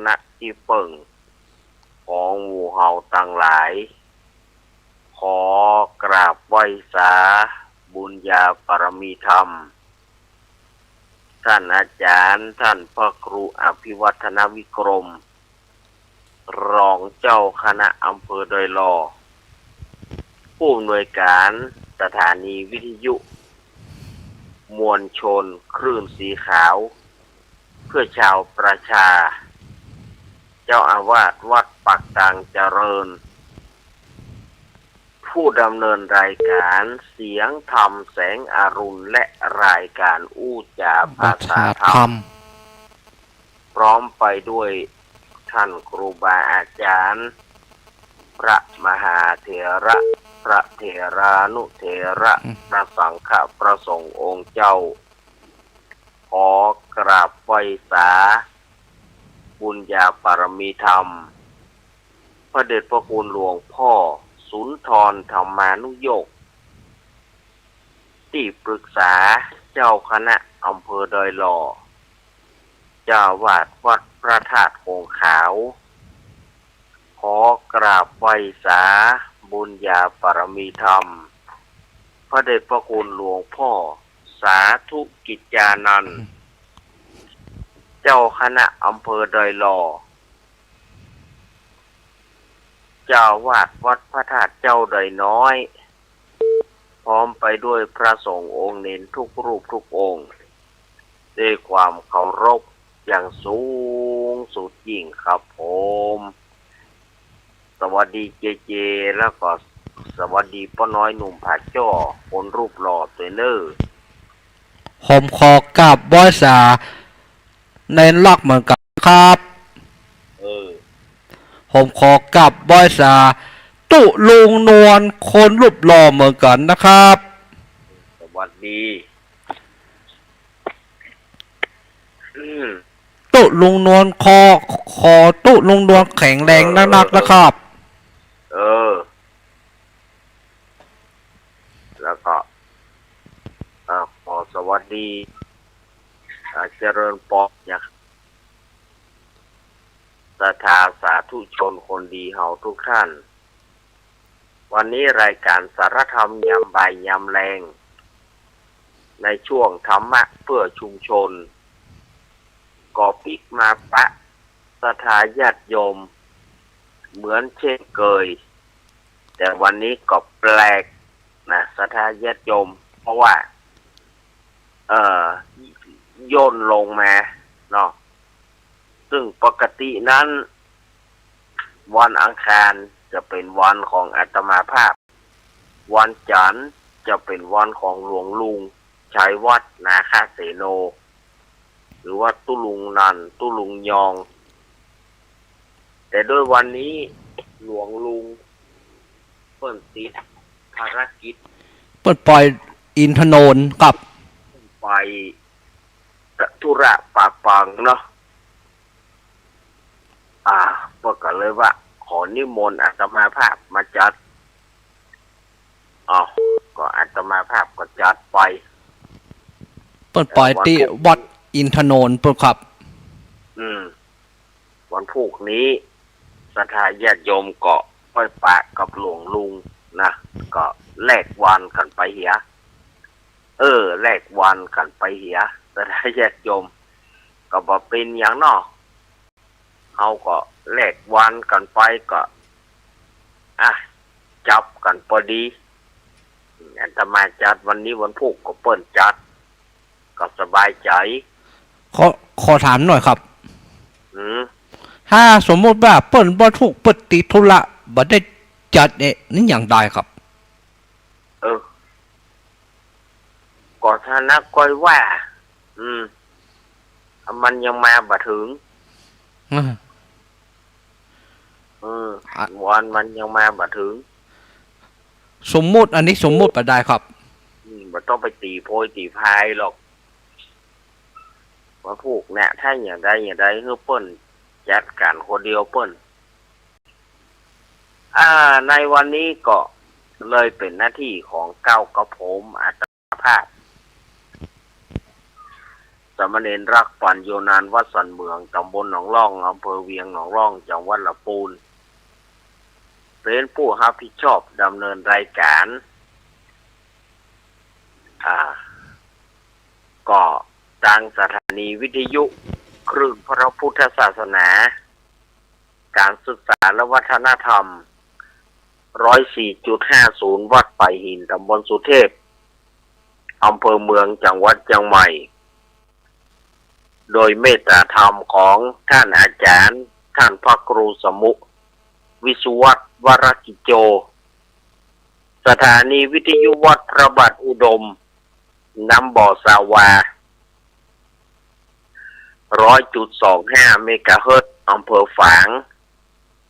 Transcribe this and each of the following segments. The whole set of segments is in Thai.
ณะที่เปิ่งของหมู่เฮาต่างหลายขอกราบไหว้สาบุญญาปรมีธรรมท่านอาจารย์ท่านพระครูอภิวัฒนวิกรมรองเจ้าคณะอำเภอดอยหล่อผู้อำนวยการสถานีวิทยุมวลชนคลื่นสีขาวเพื่อชาวประชาเจ้าอาวาสวัดปักตังเจริญผู้ดำเนินรายการเสียงธรรมแสงอรุณและรายการอู้จาภาษาธรรมพร้อมไปด้วยท่านครูบาอาจารย์พระมหาเถระพระเถรานุเถระพระสังฆพระสงฆ์องค์เจ้าขอกราบไหว้สาบุญญาปรมีธรรมพระเดชพระคุณหลวงพ่อสุนทรธรรมานุโยคที่ปรึกษาเจ้าคณะอำเภอดอยหล่อเจ้าวาดวัดพระธาตุคงขาวขอกราบไหว้สาบุญญาปรมีธรรมพระเดชพระคุณหลวงพ่อสาธุกิจจานันท์เจ้าคณะอำเภอดอยหล่อเจ้าวาดวัดพระธาตุเจ้าดอยน้อยพร้อมไปด้วยพระสงฆ์องค์เน้นทุกรูปทุกองค์ด้วยความเคารพอย่างสูงสุดยิ่งครับผมสวัสดีเจเจแล้วก็สวัสดีป้าน้อยหนุ่มผาจ้อคนรูปหล่อตัวเนอร์ผมขอกราบไหว้สาในลักเหมือนกันครับผมขอกราบไหว้สาตุลุงนวลคนรูปหล่อเหมือนกันนะครับสวัสดีตุลุงนวลคอตุลุงนวลแข็งแรงนักนะครับแล้วก็ขอสวัสดีเจริญปอเนี่ยศรัทธาสาธุชนคนดีเฮาทุกท่านวันนี้รายการสารธรรมยามบ่ายยามแรงในช่วงธรรมะเพื่อชุมชนก็ปิกมาปะศรัทธาญาติโยมเหมือนเช่นเคยแต่วันนี้ก็แปลกนะศรัทธาญาติโยมเพราะว่าโยนลงมาเนาะซึ่งปกตินั้นวันอังคารจะเป็นวันของอาตมาภาพวันจันทร์จะเป็นวันของหลวงลุงชัยวัฒน์นาคเสโนหรือว่าตุลุงนันตุลุงยองแต่ด้วยวันนี้หลวงลุงเพิ่นติดภารกิจเปิดปล่อยอินทนนท์กับไปธุระปากปังเนาะก็เลยว่าขอนิมนต์อาตมาภาพมาจัดก็อาตมาภาพก็จัดไปเปิดปล่อยที่วัดอินทนนท์ปุ๊บครับวันพุธนี้ศรัทธาญาติโยมก็ค่อยปะกับหลวงลุงนะก็แลกวันกันไปเหียแลกวันกันไปเหียศรัทธาญาติโยมก็บ่เป็นอย่างนอกเขาก็แลกวันกันไปก็จับกันพอดีอาตมาจัดวันนี้วันพุธก็เปิ้นจัดก็สบายใจขอถามหน่อยครับถ้าสมมติว่าเปิ้นบ่ถูกเปิดติดธุระบ่ได้จัดนี่อย่างใดครับก็ถ้านักก้อยว่ามันยังมาบ่ถึงวันมันยังมาบ่ถึงสมมุติอันนี้สมมุติบ่ได้ครับบ่ต้องไปตีโพยตีพายหรอกว่าพวกเนี่ยถ้าอย่างใดคือเปิ้นจัดการคนเดียวเปิ้นในวันนี้ก็เลยเป็นหน้าที่ของเก้ากับผมอาตมาภาพ สามเณรรักปัญโยนานวัดสันเมืองตำบลหนองร่องอำเภอเวียงหนองร่องจังหวัดลำพูนเป็นผู้รับผิดชอบดำเนินรายการก็ทางสถานีวิทยุคลื่นพระพุทธศาสนาการศึกษาและวัฒนธรรม 104.50 วัดป่ายหินตำบลสุเทพอำเภอเมืองจังหวัดเชียงใหม่โดยเมตตาธรรมของท่านอาจารย์ท่านพระครูสมุวิสุวัตวรกิจโจสถานีวิทยุวัดพระบาทอุดมน้ำบ่อสาวา 100.25 เมกะเฮิรตซ์อำเภอฝาง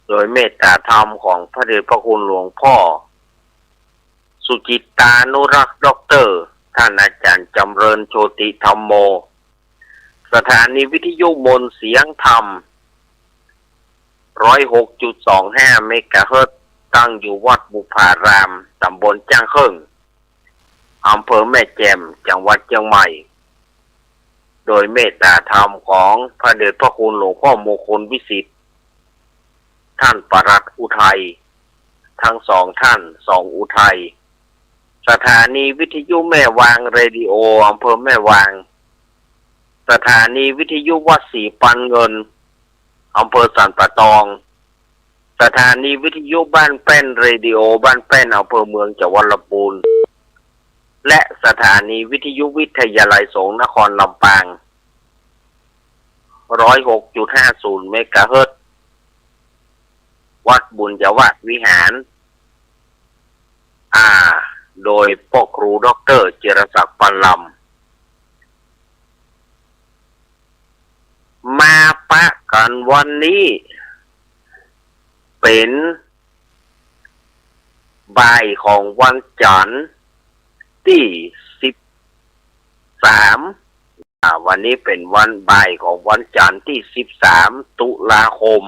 โดยเมตตาธรรมของพระเดชพระคุณหลวงพ่อสุจิตตานุรักษ์ด็อกเตอร์ท่านอาจารย์จำเริญโชติธรรมโมสถานีวิทยุมนต์เสียงธรรม 106.25 เมกะเฮิรตซ์ตั้งอยู่วัดบุพารามตำบลจ้างเคิ่งอำเภอแม่แจ่มจังหวัดเชียงใหม่โดยเมตตาธรรมของพระเดชพระคุณหลวงพ่อมงคลวิสิทธิ์ท่านปลัดอุทัยทั้งสองท่านสองอุทัยสถานีวิทยุแม่วางเรดิโออำเภอแม่วางสถานีวิทยุวัดศรีปันเงินอำเภอสันปะตองสถานีวิทยุบ้านแป้นเรดิโอบ้านแป้นอำเภอเมืองจังหวัดลำพูนและสถานีวิทยุวิทยาลัยสงฆ์นครลำปาง 106.50 เมกะเฮิรตซ์วัดบุญยวาสวิหารโดยพ่อครูด็อกเตอร์จิรศักดิ์ปันลำมาปะกันวันนี้เป็นบ่ายของวันจันทร์ที่13วันนี้เป็นวันบ่ายของวันจันทร์ที่13ตุลาคม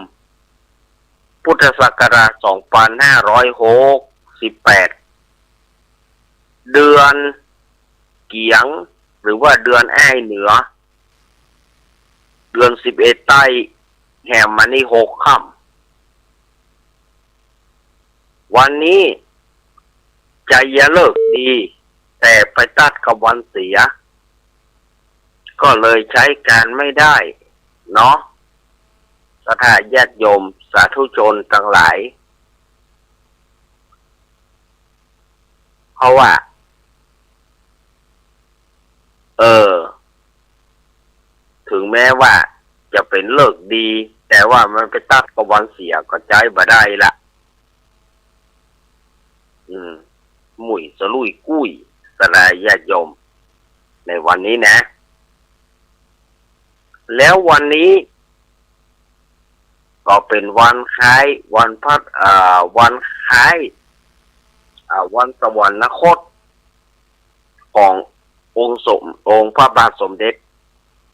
พุทธศักราช2568เดือนเกียงหรือว่าเดือนอ้ายเหนือเดือน11ใต้แห่มมานี่6ค่ำวันนี้ใจอย่าเลิกดีแต่ไปตัดกับวันเสียก็เลยใช้การไม่ได้เนาะสถาญาติโยมสาธุชนทั้งหลายเพราะว่าถึงแม้ว่าจะเป็นเลิกดีแต่ว่ามันไปตัดกับวันเสียก็ใจบ่ได้ละหมุ่ยสลุยกุ้ยสลายญาติโยมในวันนี้นะแล้ววันนี้ก็เป็นวันคล้ายวันวันคล้ายวันสวรรคตขององค์พระบาทสมเด็จ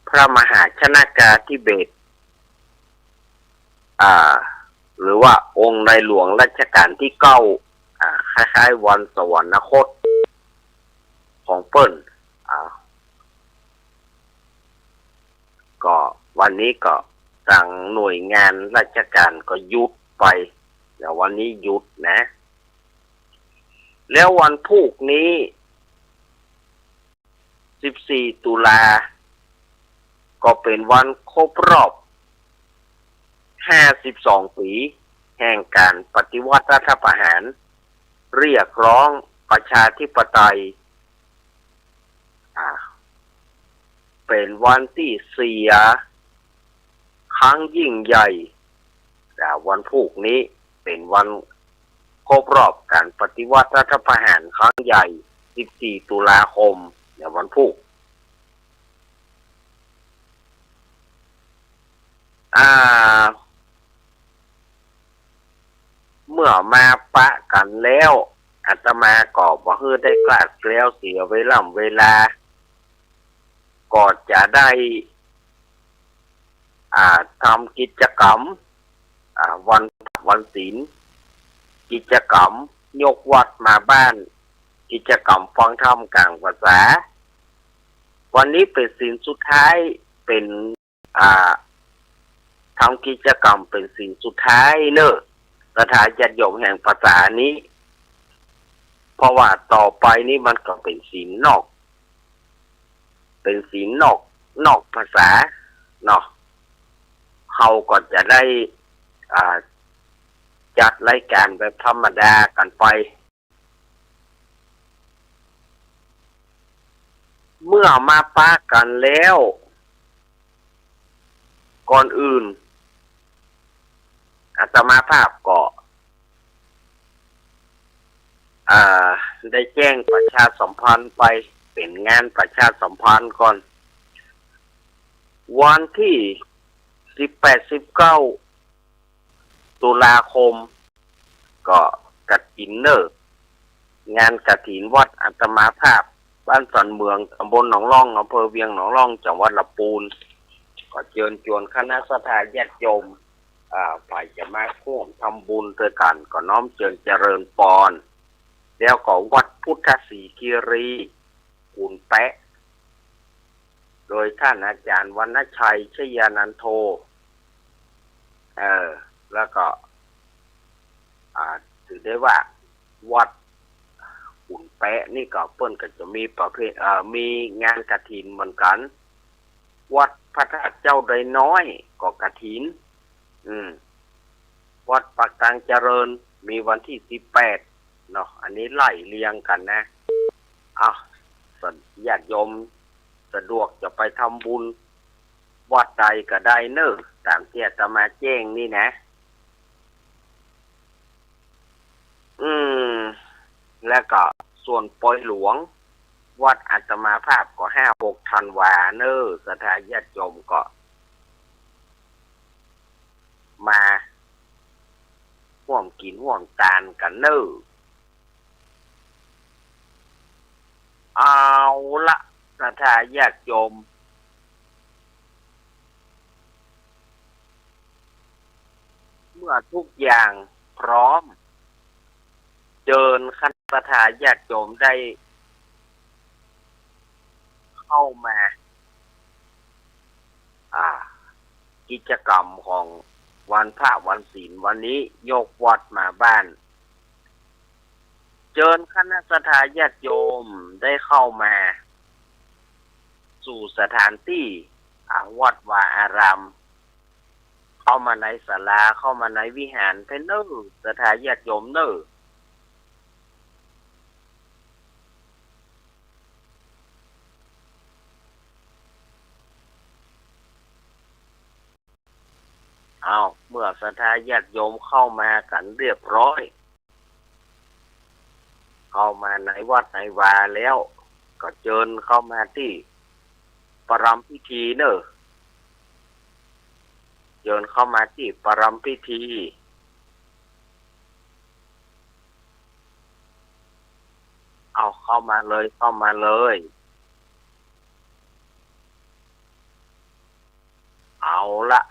พระมหาชนกาธิเบศรหรือว่าองค์ในหลวงรัชกาลที่9คล้ายๆวันสวรรคตของเปิ้ลก็วันนี้ก็ทางหน่วยงานราชการก็หยุดไปเดี๋ยววันนี้หยุดนะแล้ววันพุธนี้14ตุลาก็เป็นวันครบรอบ52ปีแห่งการปฏิวัติรัฐประหารเรียกร้องประชาธิปไตยเป็นวันที่เสียครั้งยิ่งใหญ่วันพุธนี้เป็นวันครบรอบการปฏิวัติรัฐประหารครั้งใหญ่14ตุลาคมในวันพุธเมื่อมาปะกันแล้วอาตมาก็บ่ฮื้อได้กลาดเกลียวเสียเวลาก็จะได้ทำกิจกรรมวันศีลกิจกรรมยกวัดมาบ้านกิจกรรมฟังธรรมกลางภาษา วันนี้เป็นศีลสุดท้ายเป็นอ่าทำกิจกรรมเป็นศีลสุดท้ายเนอะสถานญาติโยมแห่งภาษานี้เพราะว่าต่อไปนี้มันก็เป็นศีลนอกเป็นศีลนอกภาษาเนาะเขาก็จะได้จัดรายการแบบธรรมดากันไปเมื่อมาป้ากันแล้วก่อนอื่นอาตมาภาพก็ได้แจ้งประชาสัมพันธ์ไปเป็นงานประชาสัมพันธ์ก่อนวันที่18-19ตุลาคมก็กฐินเนอร์งานกฐินวัดอาตมาภาพบ้านสันเมืองตำบลหนองร่องอำเภอเวียงหนองร่องจังหวัดลำพูนก็เชิญชวนคณะสัตยาติโยมฝ่ายจะมาร่วมทำบุญด้วยกันก็น้อมเชิญเจริญปอนแล้วก็วัดพุทธศรีคีรีกุนแปะโดยท่านอาจารย์วรรณชัยชยานันโทแล้วก็ถือได้ว่าวัดกุนแปะนี่ก็เปิ้นก็จะมีประเภทมีงานกฐินเหมือนกันวัดพระธาตุเจ้าไดน้อยก็กฐินวัดปากกลางเจริญมีวันที่18เนาะอันนี้ไล่เรียงกันนะญาติโยมสะดวกจะไปทำบุญวัดใดก็ได้เนอะตามที่อาตมาแจ้งนี่นะแล้วก็ส่วนปอยหลวงวัดอาตมาภาพก็5-6 ธันวาเนอะสถานญาติโยมก็มาร่วมกินร่วมทานกันเนอะเอาละสถานญาติโยมเมื่อทุกอย่างพร้อมเชิญคณะสถานญาติโยมได้เข้ามากิจกรรมของวันพระวันศีลวันนี้ยกวัดมาบ้านเชิญคณะสถานญาติโยมได้เข้ามาสู่สถานที่วัดวาอารามเข้ามาในศาลาเข้ามาในวิหารเพิ่นเนอสถานญาติโยมเนอเมื่อสถานญาติโยมเข้ามากันเรียบร้อยเข้ามาในวัดในวาแล้วก็เชิญเข้ามาที่ประรำพิธีเนอะเชิญเข้ามาที่ประรำพิธีเข้ามาเลยเอาละ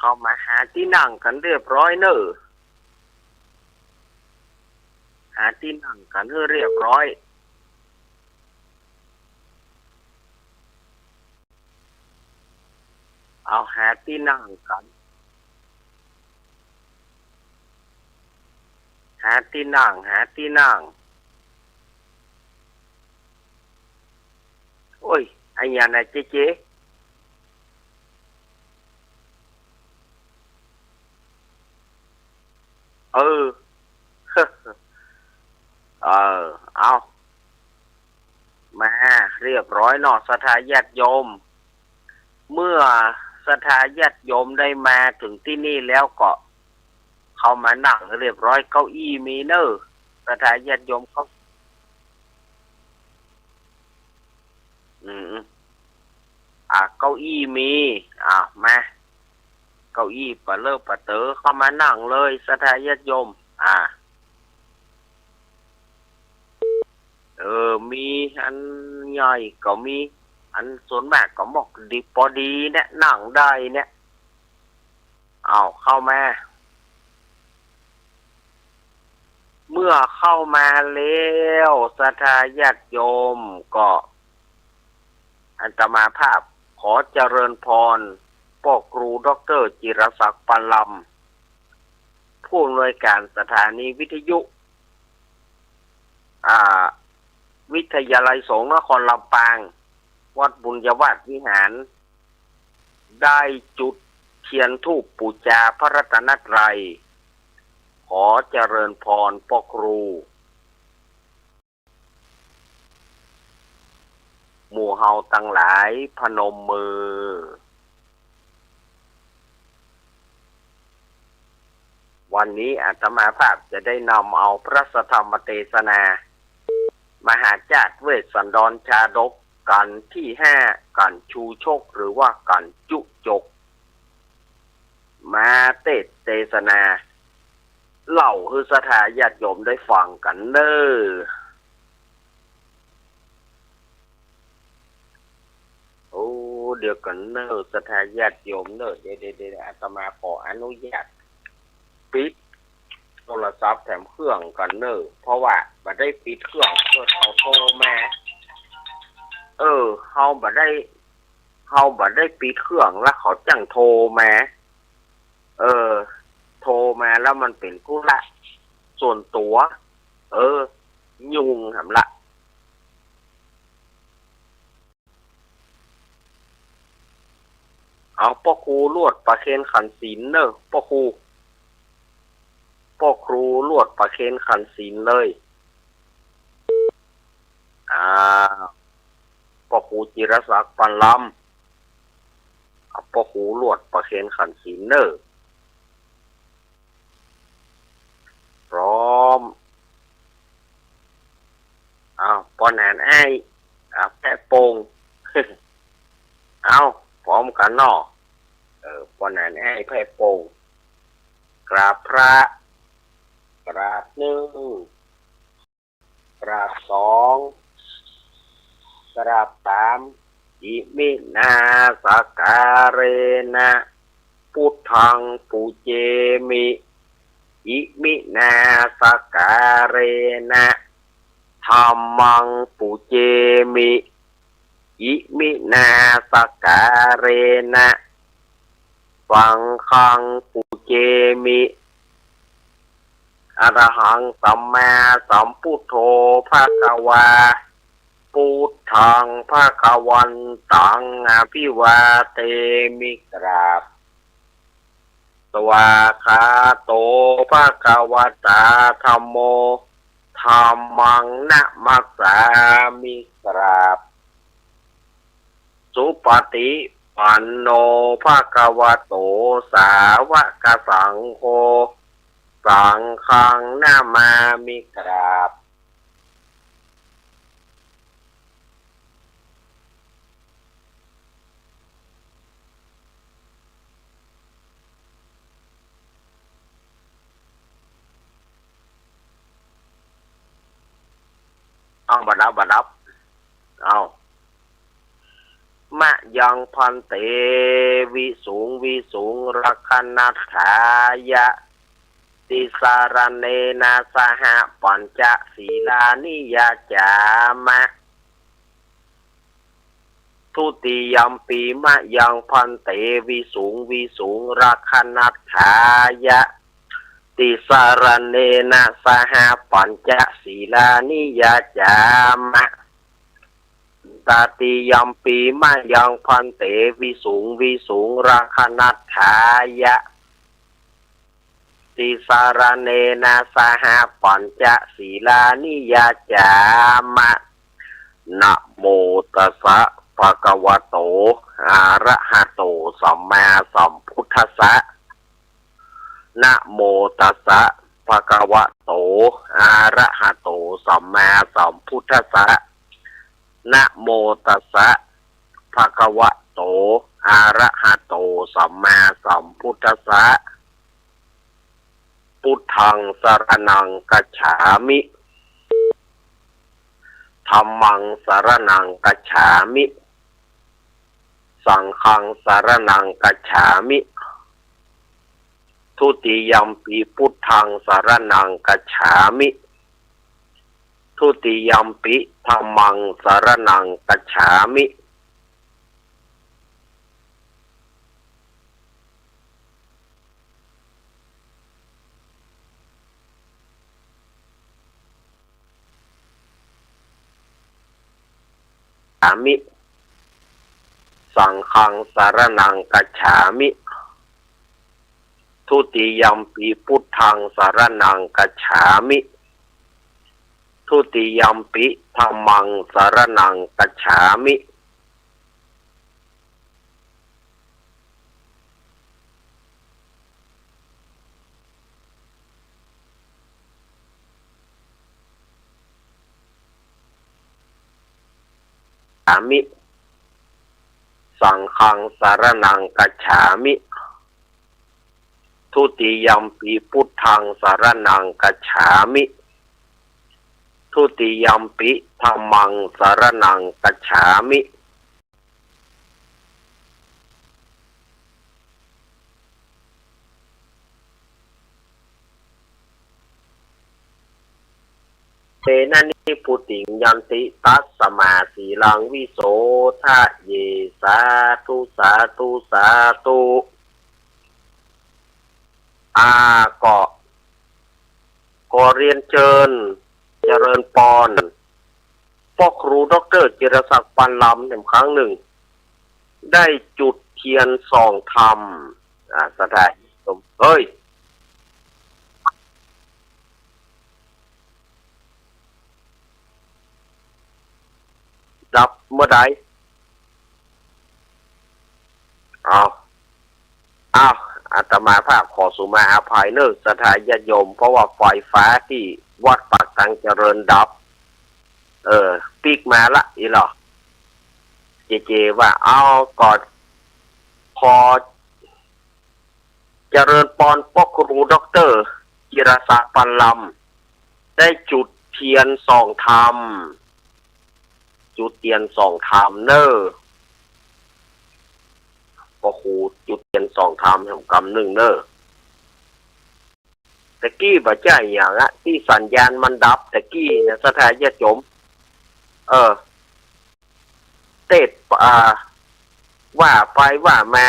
เข้ามาหาที่นั่งกันเรียบร้อยเนอะหาที่นั่งกันให้เรียบร้อยหาที่นั่งกันหาที่นั่งโอ้ยไอ้ยานะเจ๊เอามาเรียบร้อยเนาะสถานญาติโยมเมื่อสถานญาติโยมได้มาถึงที่นี่แล้วก็เข้ามานั่งเรียบร้อยเก้าอี้มีเนอะสถานญาติโยมเขาเก้าอี้มีมาเก้าอี้ปะเลอะปะเต๋อเข้ามานั่งเลยสถานญาติโยมมีอันใหญ่ก็มีอันส่วนมากก็หมกดีพอดีเนี่ยนั่งได้เนี่ยเข้ามาเมื่อเข้ามาแล้วศรัทธาญาติโยมก็ อาตมาภาพขอเจริญพรพ่อครูดร.จิรศักดิ์ปันลำผู้อำนวยการสถานีวิทยุวิทยาลัยสงฆ์นครลำปางวัดบุญยวาสวิหารได้จุดเทียนธูปบูชาพระรัตนตรัยขอเจริญพรพ่อครูหมู่เฮาตั้งหลายพนมมือวันนี้อาตมาภาพจะได้นำเอาพระธรรมเทศนามหาจารย์เวสสันดรชาดกกันที่5กันชูชกหรือว่ากันจุจกมาเทศนาเล่าคือสถาญาติโยมได้ฟังกันเด้อโอ้เดี๋ยวกันเด้อสถาญาติโยมเด้อเดี๋ยวอาตมาขออนุญาตปิดโทรศัพท์แถมเครื่องกันเด้อเพราะว่าบ่ได้ปิดเครื่องเพื่อเขาโทรมาเฮาบ่ได้ปิดเครื่องแล้วเขาจังโทรมาโทรมาแล้วมันเป็นธุระส่วนตัวยุ่งหำละเอาพ่อครูลวดประเคนขันศีลเนอะพ่อครูลวดประเคนขันศีลเลยพ่อครูจิรศักดิ์ปันลำพ่อครูลวดประเคนขันศีลเนอะพร้อมปอนานไอ้แพะโปง พร้อมกันเนาะปอนานไอ้แพะโปงกราบพระกราบ1กราบ2กราบ3อิมินาสการเรนะพุทธังปูเจมิอิมินาสการเรนะธัมมังปูเจมิอิมินาสการเรนะสังฆังปูเจมิอรหังสัมมาสัมพุทโธภะคะวาพุทธังภะคะวันตังอภิวาเทมิกราบสวากขาโตภะคะวะตาธัมโมธัมมังนะมัสสามิกราบสุปฏิปันโนภะคะวะโตสาวกสังโฆสังฆังนามามิกราบบัดดับมะยังพันเตวิสูงรักขณัฏฐายะติสารเนนะสหปัญจศีลานิยาจามะทุติยัมปีมะยังพันเตวิสูงรักขณัฏฐายะติสารเนนะสหปัญจศีลานิยาจามะตติยัมปีมะยังพันเตวิสูงรักขณัฏฐายะติสารเนนะสหปัญจศีลานิยาจามะนะโมตัสสะภะคะวะโตอะระหะโตสัมมาสัมพุทธัสสะนะโมตัสสะภะคะวะโตอะระหะโตสัมมาสัมพุทธัสสะนะโมตัสสะภะคะวะโตอะระหะโตสัมมาสัมพุทธัสสะพุทธังสรณังคัจฉามิธัมมังสรณังคัจฉามิสังฆังสรณังคัจฉามิทุติยัมปิพุทธังสรณังคัจฉามิทุติยัมปิธัมมังสรณังคัจฉามิ ามิสังฆังสารนังกัจฉามิทุติยัมปิพุทธังสารนังกัจฉามิทุติยัมปิธัมมังสารนังกัจฉามิสามิสังฆังสารนังกัจฉามิทุติยัมปิพุทธังสารนังกัจฉามิทุติยัมปิธัมมังสารนังกัจฉามิเตนะนิพุติงยันติตัสสมาสีลังวิโสทะเยสาธุสาธุสาธุก็เรียนเชิญเจริญปอนพ่อครูดร.จิรศักดิ์ปันลำในครั้งหนึ่งได้จุดเทียนส่องธรรมสถานเฮ้ยดับเมื่อใดอาตมาภาพขอสุมาอภัยเนอะสถานญาติโยมเพราะว่าไฟฟ้าที่วัดปากตังเจริญดับปีกมาละอีหรอเจว่าเอาก่อนพอเจริญปอนพ่อครูดร.จิรศักดิ์ปันลำได้จุดเทียนส่องธรรมจุดเทียนส่องธรรมเนอะพ่อครูจุดเทียนส่องธรรมแห่งกรรมหนึ่งเนอะตะกี้บ่ใช่อย่างละที่สัญญาณมันดับตะกี้เนี่ยสถานญาติโยมเตะว่าไปว่ามา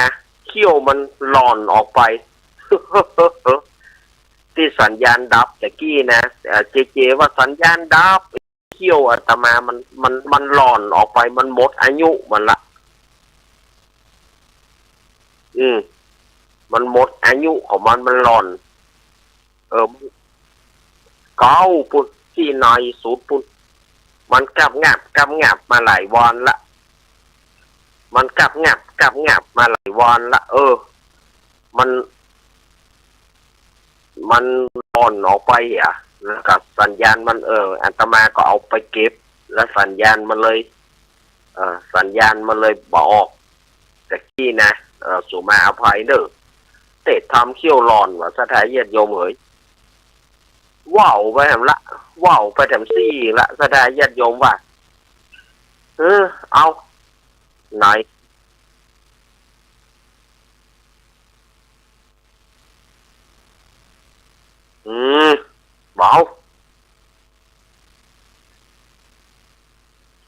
เขี้ยวมันหล่อนออกไป ที่สัญญาณดับตะกี้นะเจว่าสัญญาณดับเขี้ยวอาตมามันหล่อนออกไปมันหมดอายุมันละมันหมดอายุของมันหล่อนเก้าปุ่นที่นายสูตรปุ่นมันกลับงับมาหลายวันละมันกลับงับมาหลายวันละมันอ่อนออกไปแล้วกับสัญญาณมันอาตมาก็เอาไปเก็บแล้วสัญญาณมันเลยบอกแต่กี้นะสุมาอภัยเด้อเตะทำเขี้ยวร้อนว่าสถานญาติโยมเอ๋ยว้าวไปแถมละว้าวไปแถมซี่ละสถานญาติโยมว่าเอาไหนเบา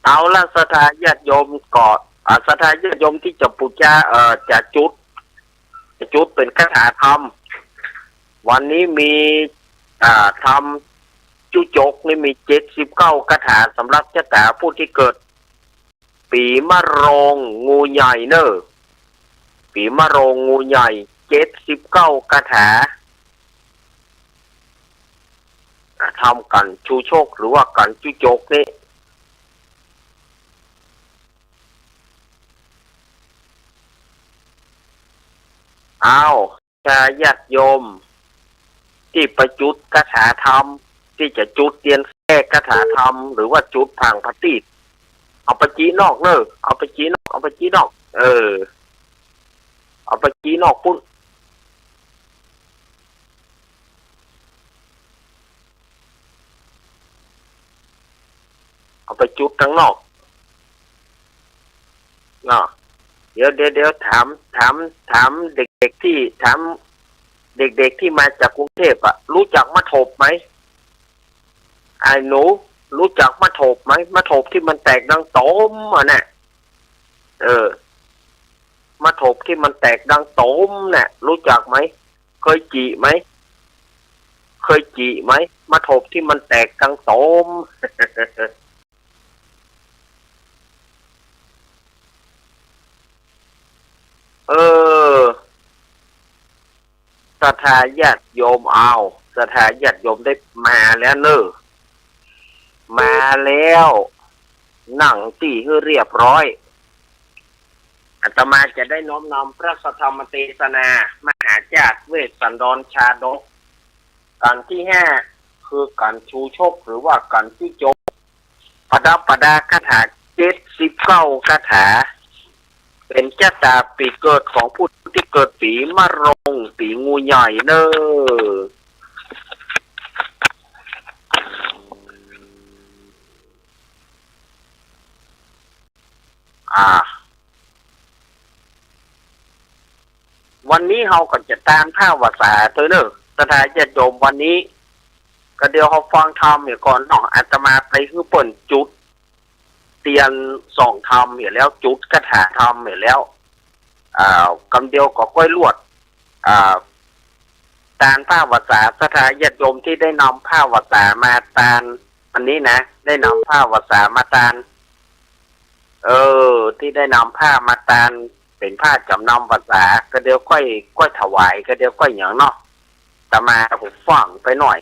เอาละสถานญาติโยมก่อนสถานญาติโยมที่จะปูชาจะจุดเป็นคาถาธรรมวันนี้มีทำจุจกนี่มี79คาถาสำหรับเจ้าแต่ผู้ที่เกิดปีมะโรงงูใหญ่เนอะปีมะโรงงูใหญ่79คาถาทำกันชูโชคหรือว่ากันจุจกนี่ญาติโยมที่ประจุดคาถาธรรมที่จะจุดเตียนแก้คาถาธรรมหรือว่าจุดทางพระติดเอาไปจีนอกเนอะเอาไปจีนอกเอาไปจีนอกปุ้นเอาไปจุดทั้งนอกเดี๋ยวถามเด็กๆที่มาจากกรุงเทพรู้จักมะโถบไหมไอ้หนูรู้จักมะโถบไหมมะโถบที่มันแตกดังโตมน่ะมะโถบที่มันแตกดังโตมน่ะรู้จักไหมเคยจีไหมมะโถบที่มันแตกดังโตม เออศรัทธาญาติโยมเอาศรัทธาญาติโยมได้มาแล้วเนอะมาแล้วนั่งที่ให้เรียบร้อยอาตมาจะได้น้อมนำพระสัทธรรมเทศนามหาจารย์เวสสันดรชาดกการที่ห้าคือการชูชกหรือว่าการที่จบประดับประดาคาถา79คาถาเป็นชะตาปีเกิดของผู้ที่เกิดปีมะรงปีงูใหญ่เนอวันนี้เราก็จะตามท่าวาสาเธอเนอะสถานญาติโยมวันนี้ก็เดี๋ยวเขาฟังธรรมอยู่ก่อนเนาะอาตมาไปคือเปิ่นจุดเตียนส่องธรรมอยู่แล้วจุดคาถาธรรมอยู่แล้วกำเดียวก็ก้อยลวดตานผ้าวาสาสถานญาติโยมที่ได้นำผ้าวาสามาตานอันนี้นะได้นำผ้าวาสามาตานที่ได้นำผ้ามาตานเป็นผ้าจำนำภาษาก็เดี๋ยวก้อยถวายก็เดี๋ยวก้อยอย่างเนาะแต่มาผมฟังไปหน่อย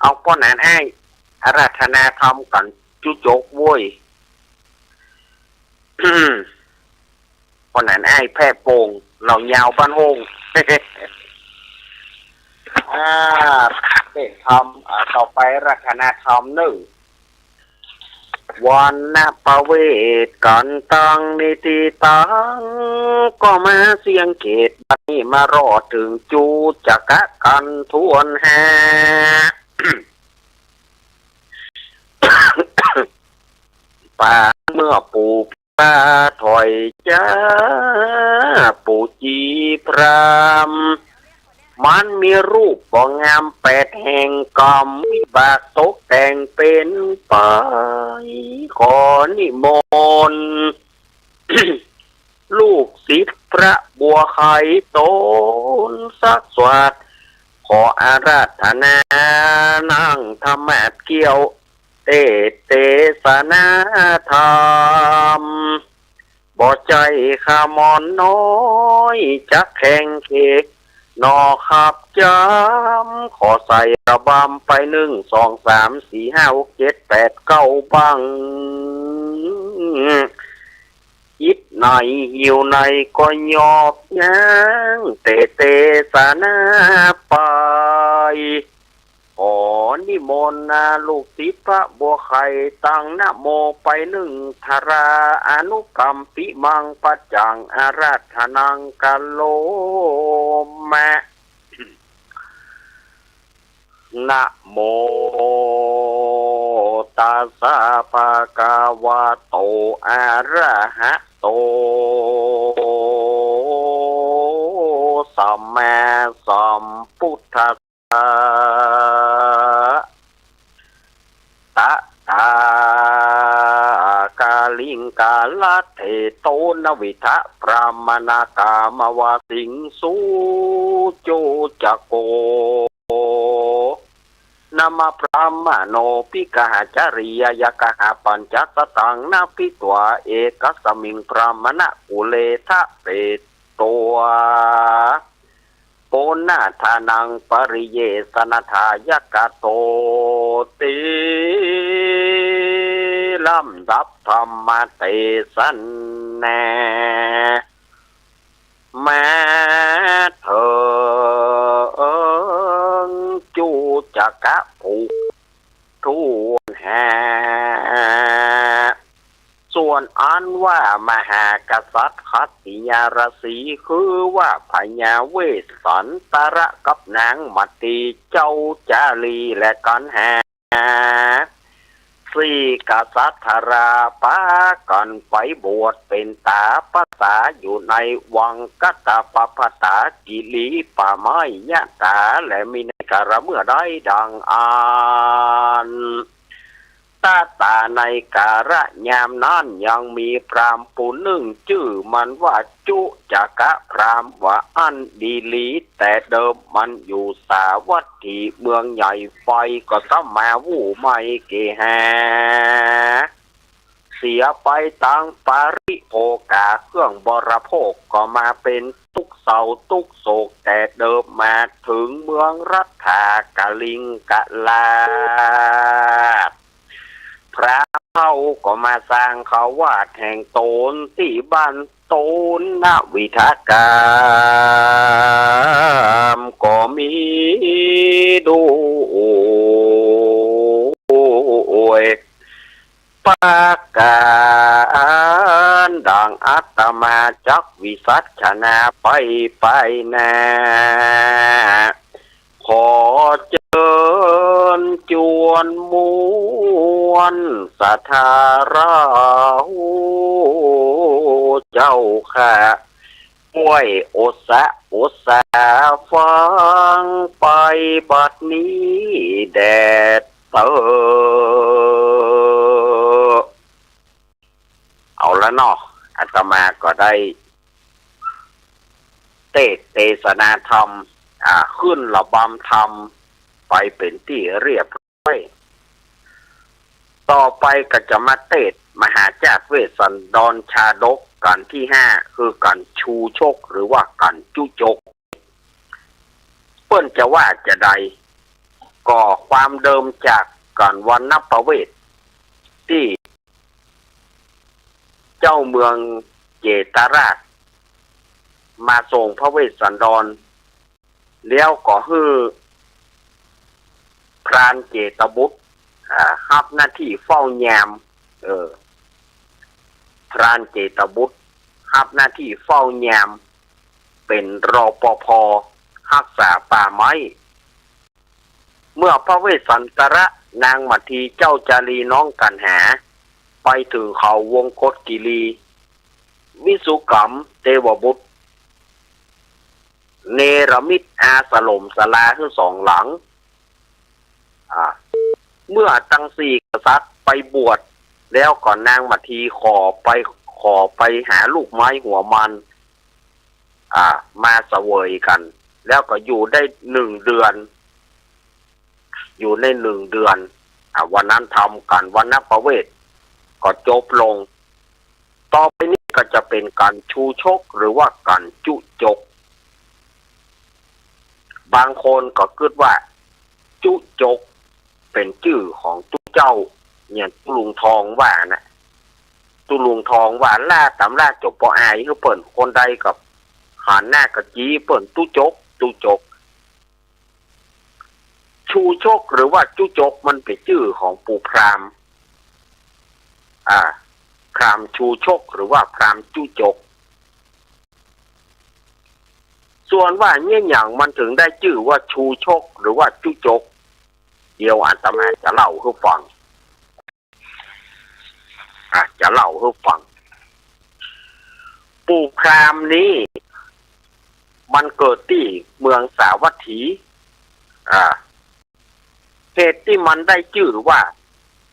เอาป้อนนั้นให้อาราธนาธรรมกันจุจกโว้ยป้อนนั้นให้แพร่โป่งเหล่ายาวบ้านโฮงเป็นธรรมต่อไปราธนาธรรมหนึ่งวันนาประเวทกันตังนิติตังก็มาเสียงเกตบัดนี้มารอถึงจูจักะกันทวนหา ป่าเมื่อปูป่าถอยจ้าปูจีพรามมันมีรูปบ่งาม8แห่งกรรมวิบากตกแต่งเป็นไปขอนิมนต์ ลูกศิษย์พระบัวไข่ตนสักสวัสดิ์ขออาราธนานั่งธรรมะเกี่ยวเตสนาธรรมบ่ใจขามอนน้อยจักแข่งเขกนอขับจำขอใส่ระบำไป1 2 3 4 5 6 7 8 9บังยิดในหิวในก็ยอบยังเตสนาไปขอนิมนต์ลูกศิษย์พระบัวไข่ตั้งนะโมไป1ธาราอนุกรรมปิมังปัจจังอาราธนังกะโลมะนะโมตัสสะภะคะวะโตอะระหะโตสัมมาสัมพุทธัสสะตะตากาลิงกาลเทโตนวิทะพรามนากามวาสิงสุโจจโกนามาพรามโนปิกหาจาริยยกหาปัญจตตังนาปิตวเอกสมิงพรามณกุเลทะเปตัวโปนาทานังปริเยสนาทายกโตติลำดับธรรมเทศนาแม้เธอจูจักะผูกทวนหาส่วนอันว่ามหากษัตริย์คัตติยารสีคือว่าพญาเวสสันตระกับนางมัตตีเจ้าจารีและกันหา4กษัตริย์ราปากันไปบวชเป็นตาภาษาอยู่ในวังกัตตาปปตากิลีป่าไม้ยะตาและมีในกระเมื่อได้ดังอ่านตาในการะยามนั้นยังมีพรามผู้หนึ่งชื่อมันว่าจุจักะพรามว่าอันดีลีแต่เดิมมันอยู่สาวัตถีเมืองใหญ่ไฟก็ต้องมาวู่ไม่เกหา เสียไปตังปาริโภกาเครื่องบริโภคก็มาเป็นทุกเศร้าทุกโศกแต่เดิมมาถึงเมืองรัฐากะลิงกะลาพระเขาก็มาสร้างเขาวาดแห่งโตนที่บ้านโตนนวิทากามก็มีดูปากการดังอัตมาจักวิสัชนาไปนาขอเชิญจวนมวลสัทธาราหูเจ้าค่ะป่วยโอสะโอสาฟังไปบัดนี้แดดเตอเอาละเนาะอาตมาก็ได้เทศนาธรรมขึ้นระบำธรรมไปเป็นที่เรียบร้อยต่อไปก็จะมาเทศมหาจาตุเวสสันดรชาดกกันที่5คือกันชูชกหรือว่ากันจุจกเปิ้นจะว่าจะใดก็ความเดิมจากกันวันนประเวศที่เจ้าเมืองเจตราชมาส่งพระเวสสันดรแล้วก็ฮือพรานเจตบุตรรับหน้าที่เฝ้ายามพรานเจตบุตรรับหน้าที่เฝ้ายามเป็นรปภ.รักษาป่าไม้เมื่อพระเวสสันตระนางมัททีเจ้าจารีน้องกันหาไปถึงเขาวงคตกิรีวิสุกัมเทวบุตรเนรมิตอาสลมสลาทั้ง2หลังเมื่อตั้ง4กษัตริย์ไปบวชแล้วก่อนนางมัททีขอไปหาลูกไม้หัวมันมาเสวยกันแล้วก็อยู่ได้1 เดือนอยู่ใน1 เดือนวันนั้นทำกันวันนประเวศก็จบลงต่อไปนี้ก็จะเป็นการชูชกหรือว่าการจุจกบางคนก็คิดว่าจุจกเป็นชื่อของตุเจ้าเนี่ยตุลุงทองว่านะตุลุงทองว่าล่าตำราจบปอายคือเปิ่นคนใดกับหันหน้ากะจีเปิ่นตุจกชูชกหรือว่าจุจกมันเป็นชื่อของปู่พราหมณ์พราหมณ์ชูชกหรือว่าพราหมณ์จุจกส่วนว่าเนี่ยอย่างมันถึงได้ชื่อว่าชูชกหรือว่าจุจกเดี๋ยวอาตมาจะเล่าให้ฟังปู่พราหมณ์นี้มันเกิดที่เมืองสาวัตถีเหตุที่มันได้ชื่อว่า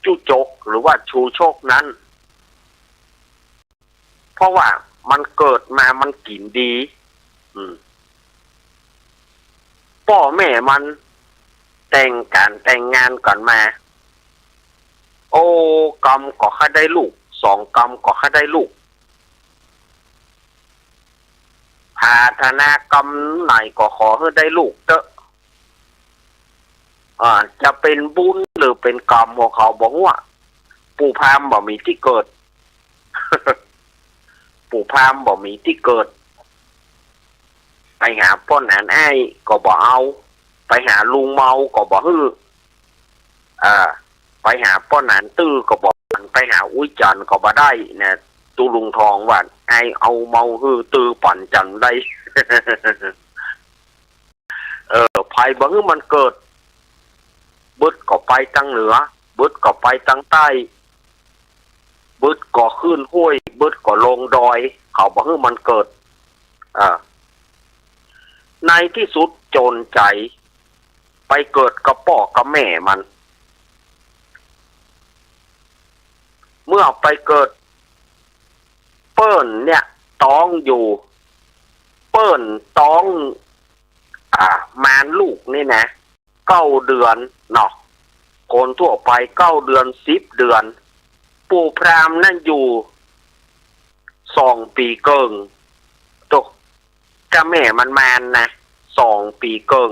จุจกหรือว่าชูโชคนั้นเพราะว่ามันเกิดมามันกินดีพ่อแม่มันแต่งงานกันมาโอ้กรรมก็ค่าได้ลูก2 กรรมก็ค่าได้ลูกพาธนากรรมไหนก็ขอให้ได้ลูกเถอะจะเป็นบุญหรือเป็นกรรมของเขาบอกว่าปู่พราหมณ์บ่มีที่เกิด ปู่พราหมณ์บ่มีที่เกิดไปหาป้อนหานอ้ายก็บ่เอาไปหาลุงเมาก็บ่ฮื้อไปหาป้อนหานตื้อก็บ่ไปหาอุ้ยจันก็บ่ได้นะตุลุงทองว่าไอเอาเมาฮื้อตื้อปั่นจันได้ ภัยบ่ฮื้อมันเกิดบึดก็ไปทางเหนือบึดก็ไปทางใต้บึดก็ขึ้นห้วยบึดก็ลงดอยเขาบ่ฮื้อมันเกิดในที่สุดจนใจไปเกิดกับพ่อกับแม่มันเมื่อไปเกิดเปิ้นเนี่ยท้องอยู่เปิ้นท้องมารลูกนี่นะ9 เดือนเนาะคนทั่วไป9 เดือน10 เดือน ปู่พราหมณ์นั่นอยู่2 ปีเกิงตกกะแม่มันมานนะ2 ปีเกิง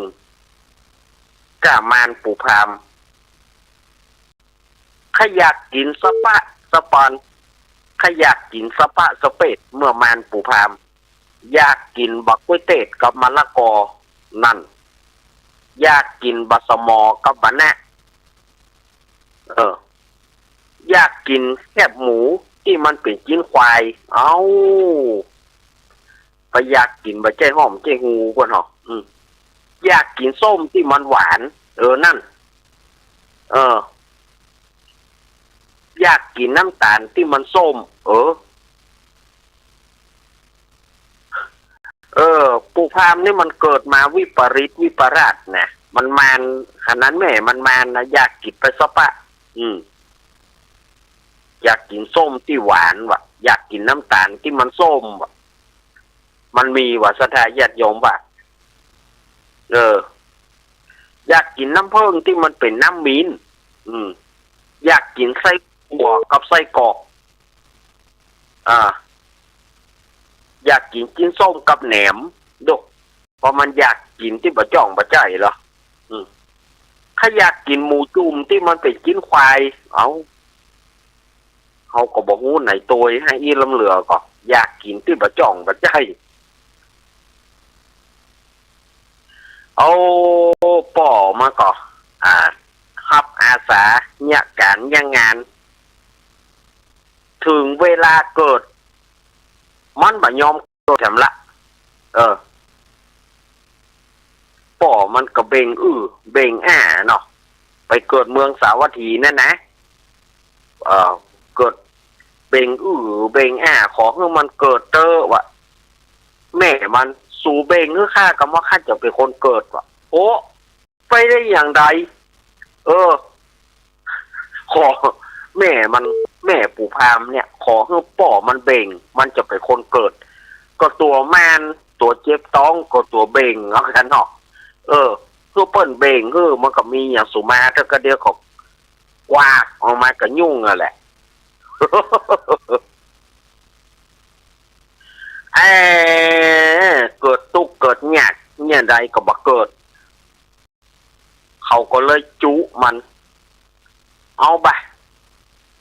กะมานปู่พราหมณ์ขอยากกินสปะสปอนขอยากกินสปะสเปดเมื่อมานปู่พราหมณ์อยากกินบักกล้วยเตดกับมะละกอนั่นอยากกินบัสมอกับบะแนะอยากกินแคบหมูที่มันเป็นจิ้นควายเอาไปอยากกินบะเจ้หอมเจ้หูกว่าหรออยากกินส้มที่มันหวานนั่นอยากกินน้ำตาลที่มันส้มปู่พราหมณ์นี่มันเกิดมาวิปริตวิปราชนะมันมานขนาดแม่มันมานนะอยากกินไปซะปะอยากกินส้มที่หวานวะอยากกินน้ำตาลที่มันส้มวะมันมีวะสถาญาติโยมวะอยากกินน้ำผึ้งที่มันเป็นน้ำมิ้นอยากกินไส้อั่วกับไส้กรอกอยากกินจิ้นส้มกับแหนมดกเพราะมันอยากกินที่บะจ่องบะใจเหรอถ้าอยากกินหมูจุ่มที่มันเป็นจิ้นควายเขาก็บอกงูไหนตัวให้อีลำเหลือก็อยากกินที่บะจ่องบะใจเอาป่อมาก่อขับอาสาเนี่ยการยังงานถึงเวลาเกิดมันบะยอมตัวแถมละป่อมันก็เบ่งเบ่งเนาะไปเกิดเมืองสาวัตถีนั่นนะเกิดเบ่งเบ่งขอให้มันเกิดวะแม่มันสู่เบ่งคือข้ากับว่าข้าจะเป็นคนเกิดวะโอ้ไปได้อย่างใดขอแม่ปู่พราหมณ์เนี่ยขอให้ป่อมันเบ่งมันจะเป็นคนเกิดก็ตัวแมนตัวเจ็บต้องก็ตัวเบ่งเอากันเนาะคือเปิ้นเบ่งมันก็มีอย่างสุมาถ้าก็เดียวก็กวากออกมาก็ยุ่งอ่ะแหละเกิดตุกเกิดหยาดเนี่ยใดก็บ่เกิดเขาก็เลยจุมันเอาไป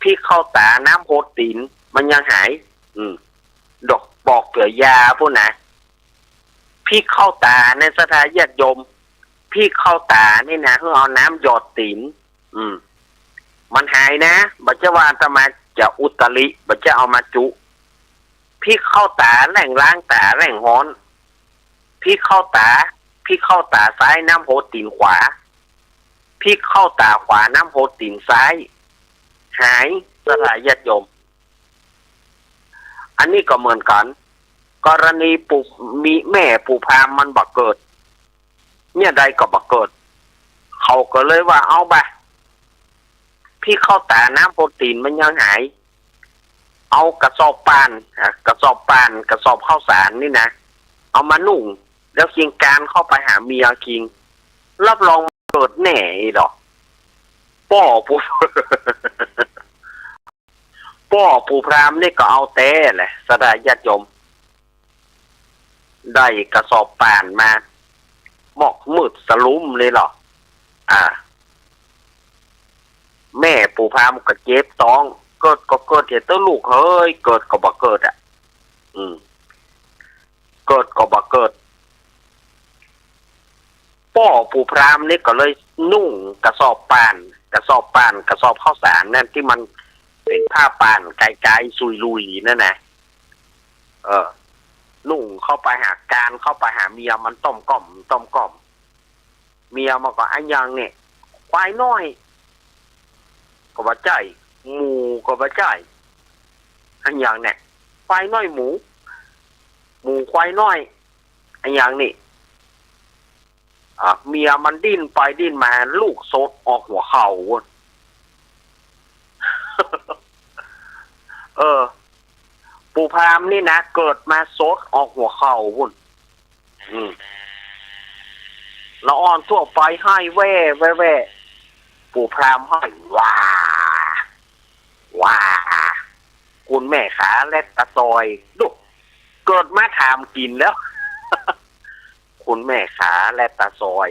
พี่เข้าตาน้ำโหดตีนมันยังหายดอกบอกเกลือยาพวกนะพี่เข้าตาในสถานญาติโยมพี่เข้าตานี่นะเพื่อเอาน้ำหยอดตีนมันหายนะบัจจวานตมาจะอุตริบัจจะเอามาจุพี่เข้าตาแหล่งล้างตาแหล่งฮ้อนพี่เข้าตาซ้ายน้ำโหดตีนขวาพี่เข้าตาขวาน้ำโหดตีนซ้ายหายสถานญาติโยมอันนี้ก็เหมือนกันกรณีปู่มีแม่ปู่พราหมณ์มันบักเกิดเนี่ยใดก็บักเกิดเขาก็เลยว่าเอาไปพี่เข้าตาน้ำโปรตีนมันยังหายเอากระสอบปานกระสอบข้าวสารนี่นะเอามานุ่งแล้วคิงการเข้าไปหาเมียคิงรับรองเกิดแน่ดอกป่อปู่พราหมณ์นี่ก็เอาแต่แหละสดาญาติโยมได้กระสอบป่านมาหมอกมืดสลุ้มเลยหรอแม่ปู่พราหมณ์ก็เจ็บท้องเกิดก็เกิดเห็นตัวลูกเฮ้ยเกิดก็บ่เกิดเกิดก็บ่เกิดป่อปู่พราหมณ์นี่ก็เลยนุ่งกระสอบป่านกระสอบข้าวสารนั่นที่มันเป็นผ้าป่านไกลๆซุยลุยนั่นนะนุ่งเข้าไปหาการเข้าไปหาเมียมันต้มก้อมเมียมันก็อันยังเนี่ยควายน้อยก็บ่ใจหมูก็บ่ใจอันยังเนี่ยควายน้อยหมูควายน้อยอันยังนี่เมียมันดิ้นไปดิ้นมาลูกโซดออกหัวเข่าปู่พราหมณ์นี่นะเกิดมาโซดออกหัวเข่าวุ่นละอ่อนทั่วไปให้แว่ปู่พราหมณ์ให้ว้า คุณแม่ขาและตาซอยดูเกิดมาถามกินแล้ว คุณแม่ขาและตาซอย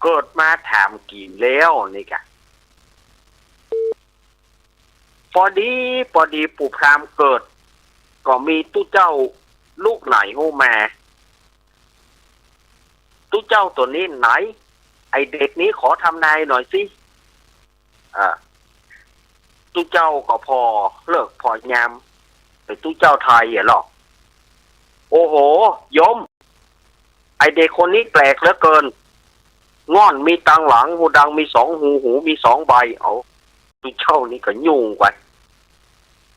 เกิดมาถามกินแล้วนี่กะพอดีปู่พรามเกิดก็มีตู้เจ้าลูกไหนหูมาตู้เจ้าตัวนี้ไหนไอเด็กนี้ขอทำนายหน่อยสิตู้เจ้าก็พอเลิกพอยามไปตู้เจ้าไทยหรอกโอ้โหยมไอเด็กคนนี้แปลกเหลือเกินง่อนมีตังหลังหูดังมีสองหูมีสองใบเอาตู้เจ้านี่ก็ยุ่งกว่า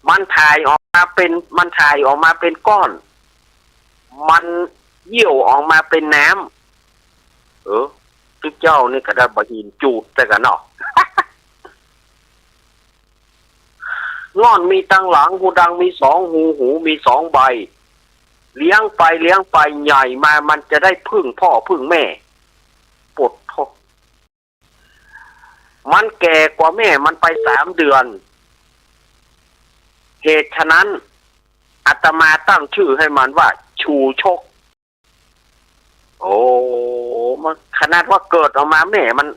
มันถ่ายออกมาเป็นก้อนมันเยี่ยวออกมาเป็นน้ำตู้เจ้านี่ก็ได้บะหินจูดแต่กันเนาะ ง่อนมีตังหลังหูดังมีสองหูมีสองใบเลี้ยงไปใหญ่มามันจะได้พึ่งพ่อพึ่งแม่ปวดท้องมันแก่กว่าแม่มันไป3 เดือนเหตุฉะนั้นอาตมาตั้งชื่อให้มันว่าชูชกโอ้มันขนาดว่าเกิดออกมาแม่มัน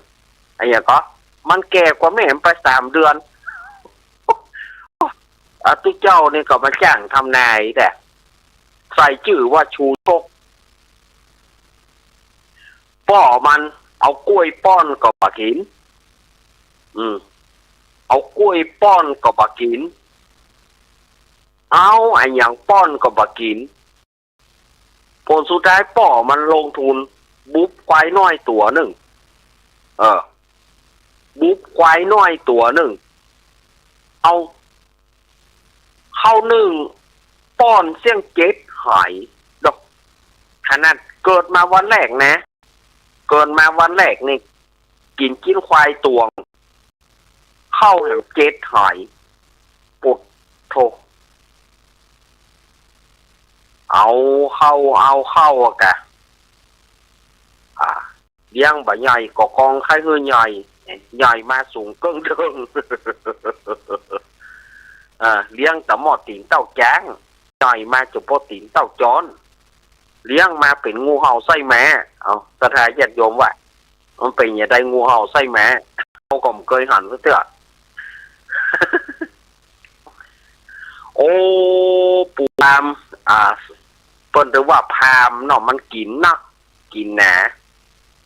ไอ้อย่างก็มันแก่กว่าแม่มันไป3 เดือนตุ๊เจ้านี่ก็มาจ้างทำนายแต่ใส่ชื่อว่าชูชกป้อมันเอากล้วยป้อนกับปากหินเอากล้วยป้อนกับปากหินเอาไอ้อย่างป้อนกับปากหินผลสุดท้ายป้อมันลงทุนบุ๊บควายน้อยตัวหนึ่งบุ๊บควายน้อยตัวหนึ่งเอาเข้าป้อนเสี่ยงเจ็ดหายดอกขนาดเกิดมาวันแรกนะเกิดมาวันแรกนี่กินควายตวงเข้าแห่งเจ็ดหายปุดโถเอาเข้าอะกะเลี้ยงบะใหญ่ก็กองไข่เฮือใหญ่มาสูงเกิ้งเดิง เลี้ยงแต่หมอตีนเต้าแจ้งใหญ่มาจุพอตีนเต้าจอนเลี้ยงมาเป็นงูเห่าไส้แม่เอาสถานญาติโยมว่ามันเป็นอย่างไรงูเห่าไส้แม่เขาก็ไม่เคยหันเสื้อ โอ้ปูพามเปิ้นถือว่าพามเนาะมันกินนักกินหนา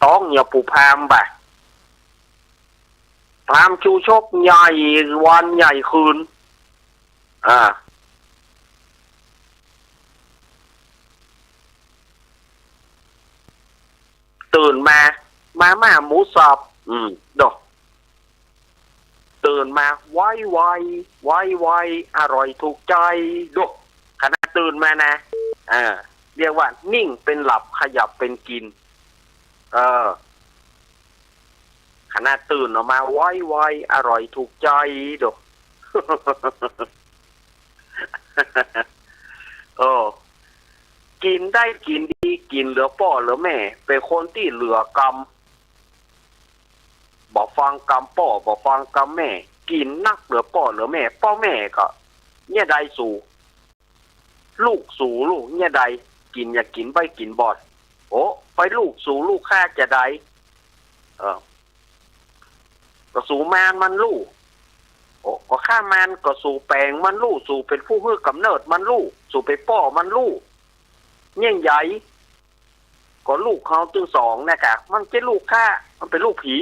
ต้องอย่าปูพามบ่ะพามชูชกใหญ่วันใหญ่คืนตื่นมาหมูสับดอกตื่นมาไวอร่อยถูกใจดอกขณะตื่นมานะเรียกว่านิ่งเป็นหลับขยับเป็นกินขณะตื่นออกมาไวอร่อยถูกใจดอก กินได้กินดีกินเหลือพ่อเหลือแม่เป็นคนที่เหลือกรรมบอกฟังกรรมพ่อบอกฟังกรรมแม่กินนักเหลือพ่อเหลือแม่พ่อแม่ก็เนี่ยใดสู่ลูกสู่ลูกเนี่ยใดกินอย่ากินไปกินบอดโอ้ไปลูกสู่ลูกข้าจะใดก็สู่แมนมันลูกโอ้ก็ข้ามันก็สู่แปลงมันลูกสู่เป็นผู้ฮื้อกำเนิดมันลูกสู่ไปป้อมันลูกเนี่ยใหญ่ก็ลูกเขาตึงสองนะครับมันเป็นลูกข้ามันเป็นลูกผี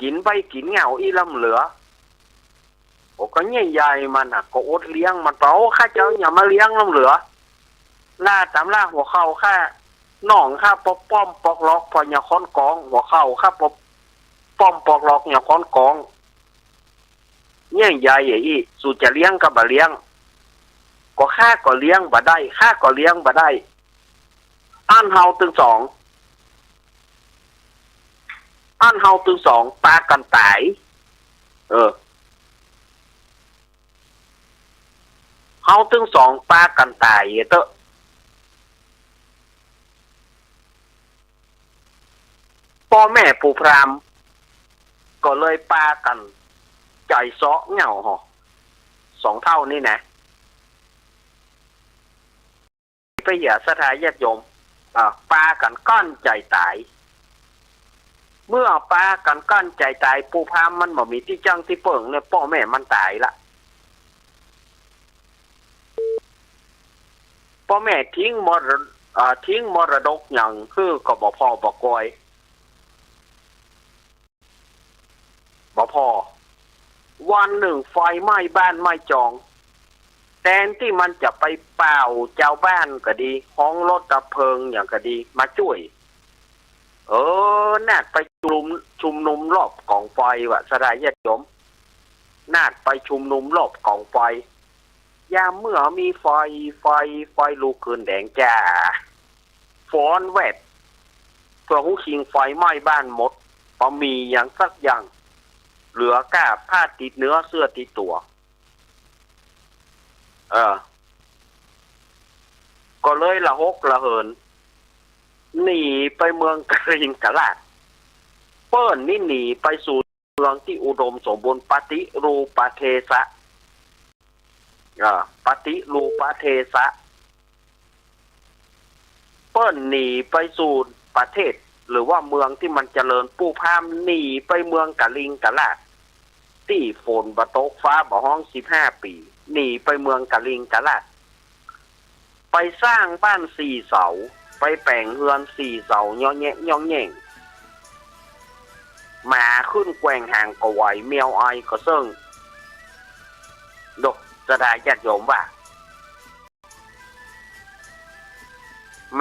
กินไปกินเหงาอีลำเหลือโอ้ก็เนี่ยใหญ่มันก็อดเลี้ยงมันเปล่าข้าเจ้าอย่ามาเลี้ยงลำเหลือล่าตามล่าหัวเข่าข้าน่องข้าปป้อมปอกล็อกพออย่าค้อนกองหัวเข่าข้าป้อมปอกล็อกอย่าค้อนกองเนี่ยใหญ่อีสู่จะเลี้ยงกับบ่เลี้ยงก็ข้าก็เลี้ยงบ่ได้ข้าก็เลี้ยงบ่ได้อันเฮาตึงสองปากันตายเฮาตึงสองปากันตายเตอะพ่อแม่ปู่พรามก็เลยปากัน ใจเซาะเหงาหอ2 เท่านี่นะไปเหยียสถาญาติโยมปลากันก้อนใจตายเมื่อปลากันก้อนใจตายปูพามมันบ่มีที่จังที่เปิงเนี่ยพ่อแม่มันตายละพ่อแม่ทิ้งมรดกอย่างคือก็บ่พอบ่กอยบ่พอวันหนึ่งไฟไหม้บ้านไหม้จองแทนที่มันจะไปเป่าเจ้าบ้านก็ดีห้องรถดับเพลิงอย่างก็ดีมาช่วยนาดไปชุมนุมรอบกองไฟวะสลายญาติโยมนาดไปชุมนุมรอบกองไฟยามเมื่อมีไฟลุกขึ้นแดงจ้าฟ้อนแวดเพื่อหุชิงไฟไหม้บ้านหมดพอมีอย่างสักอย่างเหลือกล้าผ้าติดเนื้อเสื้อติดตัวก็เลยละหกละเหินหนีไปเมืองกริงกะลาดเปิ้นนี่หนีไปสู่เมืองที่อุดมสมบูรณ์ปฏิรูปเทสะปฏิรูปเทสะเปิ้นหนีไปสู่ประเทศหรือว่าเมืองที่มันเจริญปูพามหนีไปเมืองกะลิงกะลาดที่ฝนบะตกฟ้าบ่ห้อง15 ปีหนีไปเมืองกะลิงกะลาดไปสร้างบ้าน4 เสาไปแปลงเฮือน4 เสาย่อแย่งมาขึ้นแกว่งห่างก็ไหวเมียวไอก็เซิงดกจะได้ญาติโยมว่า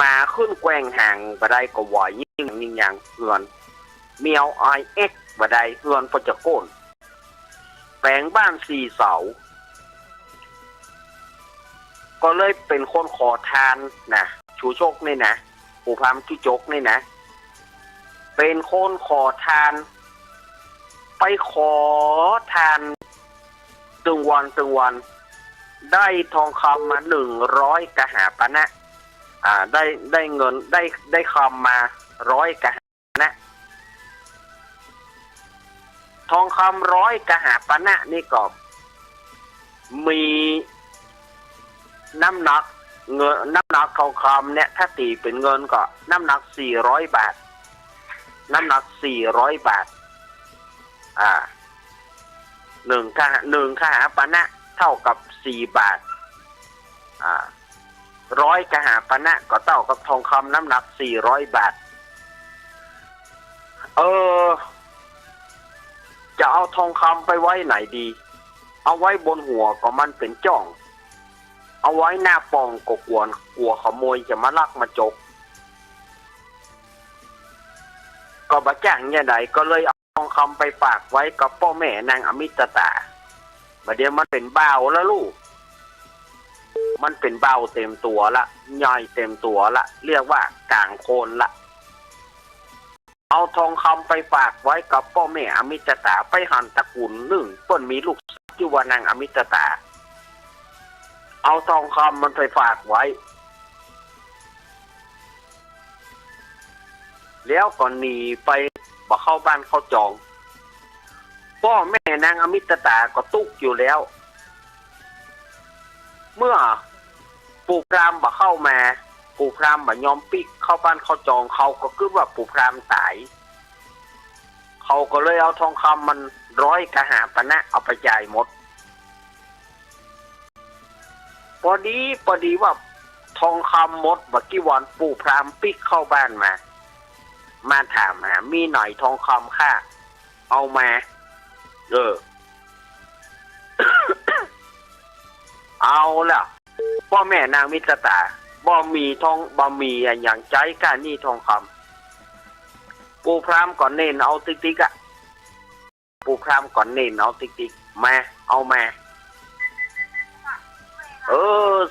มาขึ้นแกว่งห่างบ่ได้ก็ไหวยิ่งอย่างเฮือนเมียวไอบ่ได้เฮือนพอจะโก้นแปลงบ้าน4 เสาก็เลยเป็นคนขอทานนะชูโชคนี่นะปู่พามชูโจกนี่นะเป็นคนขอทานไปขอทานตึงวันได้ทองคำมา100 กหาปณะได้เงินได้คำมา100 กหาปณะทองคำ100 กหาปณะนี่ก็มีน้ำหนักทองคำเนี่ยถ้าตีเป็นเงินก็น้ำหนัก400 บาทน้ำหนัก400 บาท1 กหาปณะเท่ากับ4 บาท100 กหาปณะก็เท่ากับทองคำน้ำหนัก400 บาทจะเอาทองคำไปไว้ไหนดีเอาไว้บนหัวก็มันเป็นจ้องเอาไว้หน้าปองก็กลัวขโมยจะมาลักมาจกก็บะจ้างเนี่ยใดก็เลยเอาทองคำไปฝากไว้กับพ่อแม่นางอมิตตาบัดเดี๋ยวมันเป็นบ่าวแล้วลูกมันเป็นบ่าวเต็มตัวละย่อยเต็มตัวละเรียกว่ากลางโคนละเอาทองคำไปฝากไว้กับพ่อแม่อมิตตาไปหันตระกูลหนึ่งเปิ้นมีลูกชื่อว่านางอมิตตาเอาทองคำมันไปฝากไว้แล้วก็หนีไปบ่เข้าบ้านเข้าจองพ่อแม่นางอมิตตาก็ตุกอยู่แล้วเมื่อปู่พรามบ่เข้ามาปู่พรามบ่ยอมปิกเข้าบ้านเข้าจองเขาก็คิดว่าปู่พรามตายเขาก็เลยเอาทองคำมัน100 กหาปณะเอาไปจ่ายหมดพอดีว่าทองคำหมดบักกี่วันปู่พรามปิกเข้าบ้านมาถามหามีหน่อยทองคำค่ะเอามาเอาล่ะพ่อแม่นางมิตรตาบ่มีอย่างใจการนี่ทองคำปู่พรามก่อนเน้นเอาติ๊กปู่พรามก่อนเน้นเอาติ๊กมาเอามา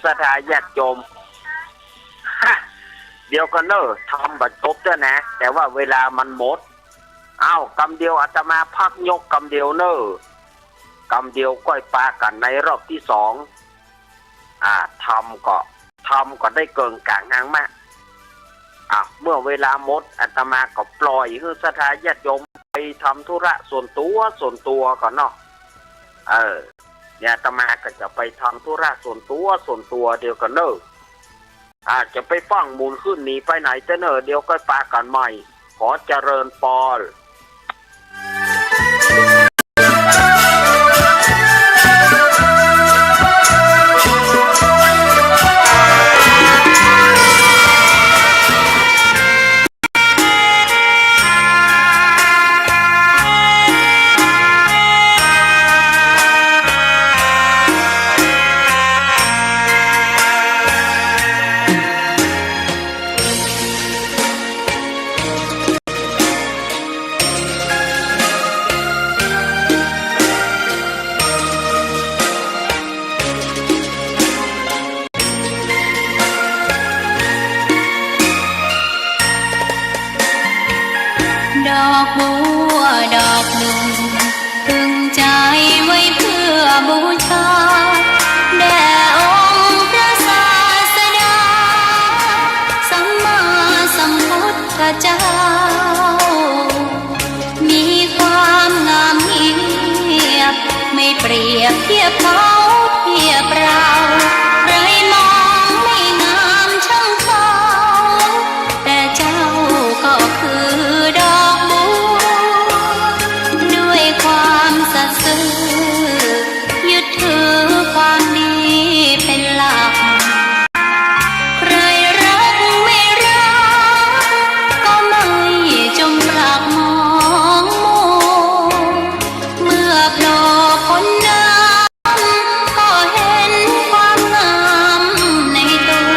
สถาญาติโยมเดี๋ยวก็ทำบัตรจบด้วยนะแต่ว่าเวลามันหมดกำเดียวอาตมาพักยกกำเดียวกำเดียวก้อยปลากันในรอบที่2ทำก็ได้เกินกลางนางมากเมื่อเวลาหมดอาตมาก็ปล่อยให้สถาญาติโยมไปทำธุระส่วนตัวก่อนเนาะ เนี่ยอาตมาก็จะไปทำธุระส่วนตัวเดียวกันเนอะอาจจะไปฟังมูลขึ้นหนีไปไหนจะเนอะเดียวก็ปากันใหม่ขอเจริญปอนดอกบัวดอกหนึ่งพึงใจไว้เพื่อบูชาแด่องค์พระศาสดาสัมมาสัมพุทธเจ้ามีความงามเงียบไม่เปรียบเทียบเขาเทียบเราใครมองไม่งามช่างเขาแต่เจ้าก็คือดอกบัวด้วยความสัตย์ซื่อยึดถือความดีเป็นหลักใครรักไม่รักก็ไม่จงปรักมองมัวเมื่อโผล่พ้นน้ำก็เห็นความงามในตัว